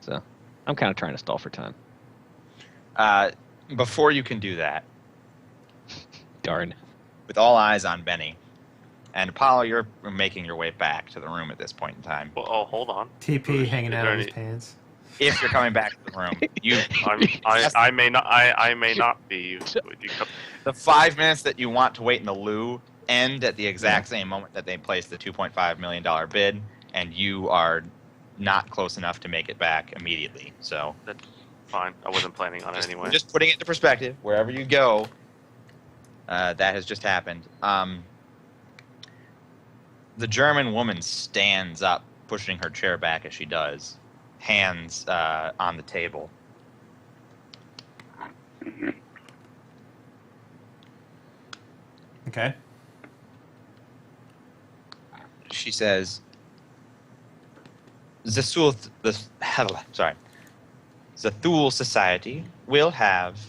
Speaker 2: So I'm kind of trying to stall for time.
Speaker 3: Before you can do that,
Speaker 2: darn.
Speaker 3: With all eyes on Benny, and Apollo, you're making your way back to the room at this point in time.
Speaker 4: Well, oh, hold on.
Speaker 1: TP hanging out of his pants.
Speaker 3: If you're coming back to the room,
Speaker 4: I may not be.
Speaker 3: The 5 minutes that you want to wait in the loo end at the exact same moment that they place the $2.5 million bid, and you are not close enough to make it back immediately. So
Speaker 4: that's fine. I wasn't planning on it anyway.
Speaker 3: Just putting it into perspective, wherever you go, that has just happened. The German woman stands up, pushing her chair back as she does, hands on the table.
Speaker 1: Okay.
Speaker 3: She says, the Thule Society will have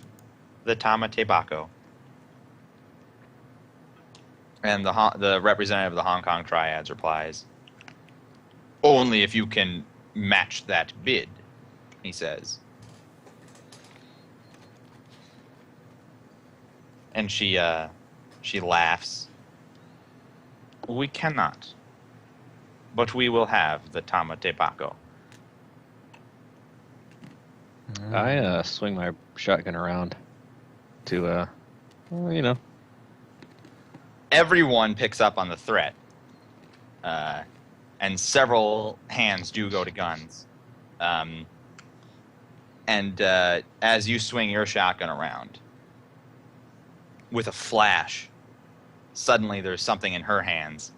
Speaker 3: the Tama Tobacco. And the representative of the Hong Kong Triads replies, only if you can match that bid, he says. And she laughs. We cannot, but we will have the Tama Tobacco.
Speaker 2: I swing my shotgun around to,
Speaker 3: Everyone picks up on the threat, and several hands do go to guns. And as you swing your shotgun around, with a flash, suddenly there's something in her hands.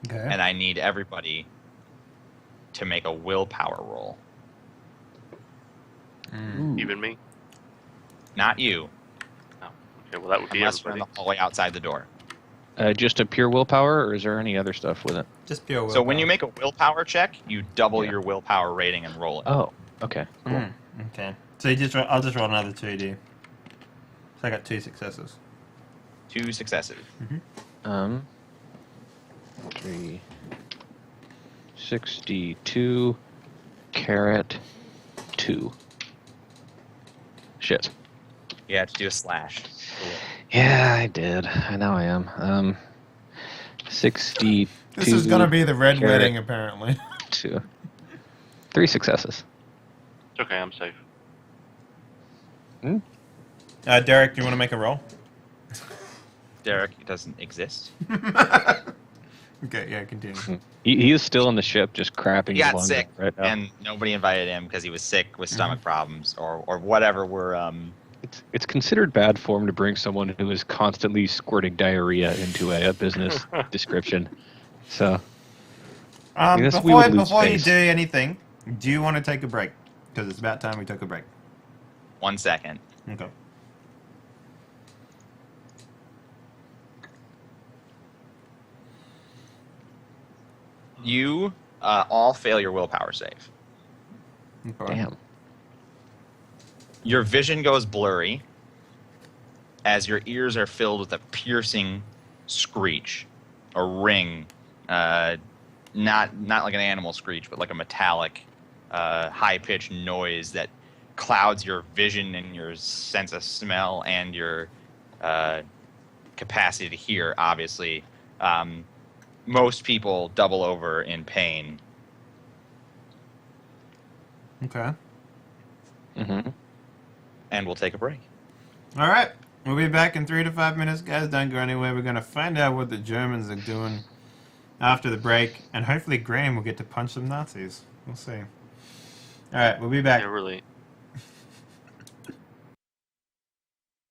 Speaker 1: Okay.
Speaker 3: And I need everybody to make a willpower roll.
Speaker 4: Even me?
Speaker 3: Not you.
Speaker 4: Oh, okay, well, that would be
Speaker 3: Unless we're in
Speaker 4: everybody.
Speaker 3: the hallway outside the door.
Speaker 2: Just a pure willpower, or is there any other stuff with it?
Speaker 1: Just pure willpower.
Speaker 3: So when you make a willpower check, you double your willpower rating and roll it.
Speaker 2: Oh, okay. Cool.
Speaker 1: Okay. So I'll just roll another 2d. So I got 2 successes.
Speaker 3: 2 successes.
Speaker 2: 362 carat 2. Shit.
Speaker 3: You have to do a slash.
Speaker 2: Yeah, I did. I know I am. 62.
Speaker 1: This is gonna be the red
Speaker 2: carat
Speaker 1: wedding, apparently.
Speaker 2: 2. 3 successes.
Speaker 4: It's okay, I'm safe.
Speaker 1: Derek, do you want to make a roll?
Speaker 3: Derek doesn't exist.
Speaker 1: Okay, yeah, continue.
Speaker 2: He is still on the ship, just crapping.
Speaker 3: He got
Speaker 2: his lungs
Speaker 3: sick,
Speaker 2: out right now.
Speaker 3: and nobody invited him because he was sick with stomach problems or whatever.
Speaker 2: It's considered bad form to bring someone who is constantly squirting diarrhea into a business description. So, guess we would lose
Speaker 1: Before you
Speaker 2: face.
Speaker 1: do anything, do you want to take a break? Because it's about time we took a break.
Speaker 3: 1 second.
Speaker 1: Okay.
Speaker 3: You all fail your willpower save.
Speaker 1: Okay.
Speaker 2: Damn.
Speaker 3: Your vision goes blurry as your ears are filled with a piercing screech, a ring, not like an animal screech, but like a metallic, high-pitched noise that clouds your vision and your sense of smell and your capacity to hear, obviously. Most people double over in pain.
Speaker 1: Okay.
Speaker 2: Mm-hmm.
Speaker 3: And we'll take a break.
Speaker 1: All right. We'll be back in 3 to 5 minutes, guys. Don't go anywhere. We're going to find out what the Germans are doing after the break, and hopefully Graham will get to punch some Nazis. We'll see. All right, we'll be back.
Speaker 4: Yeah, really.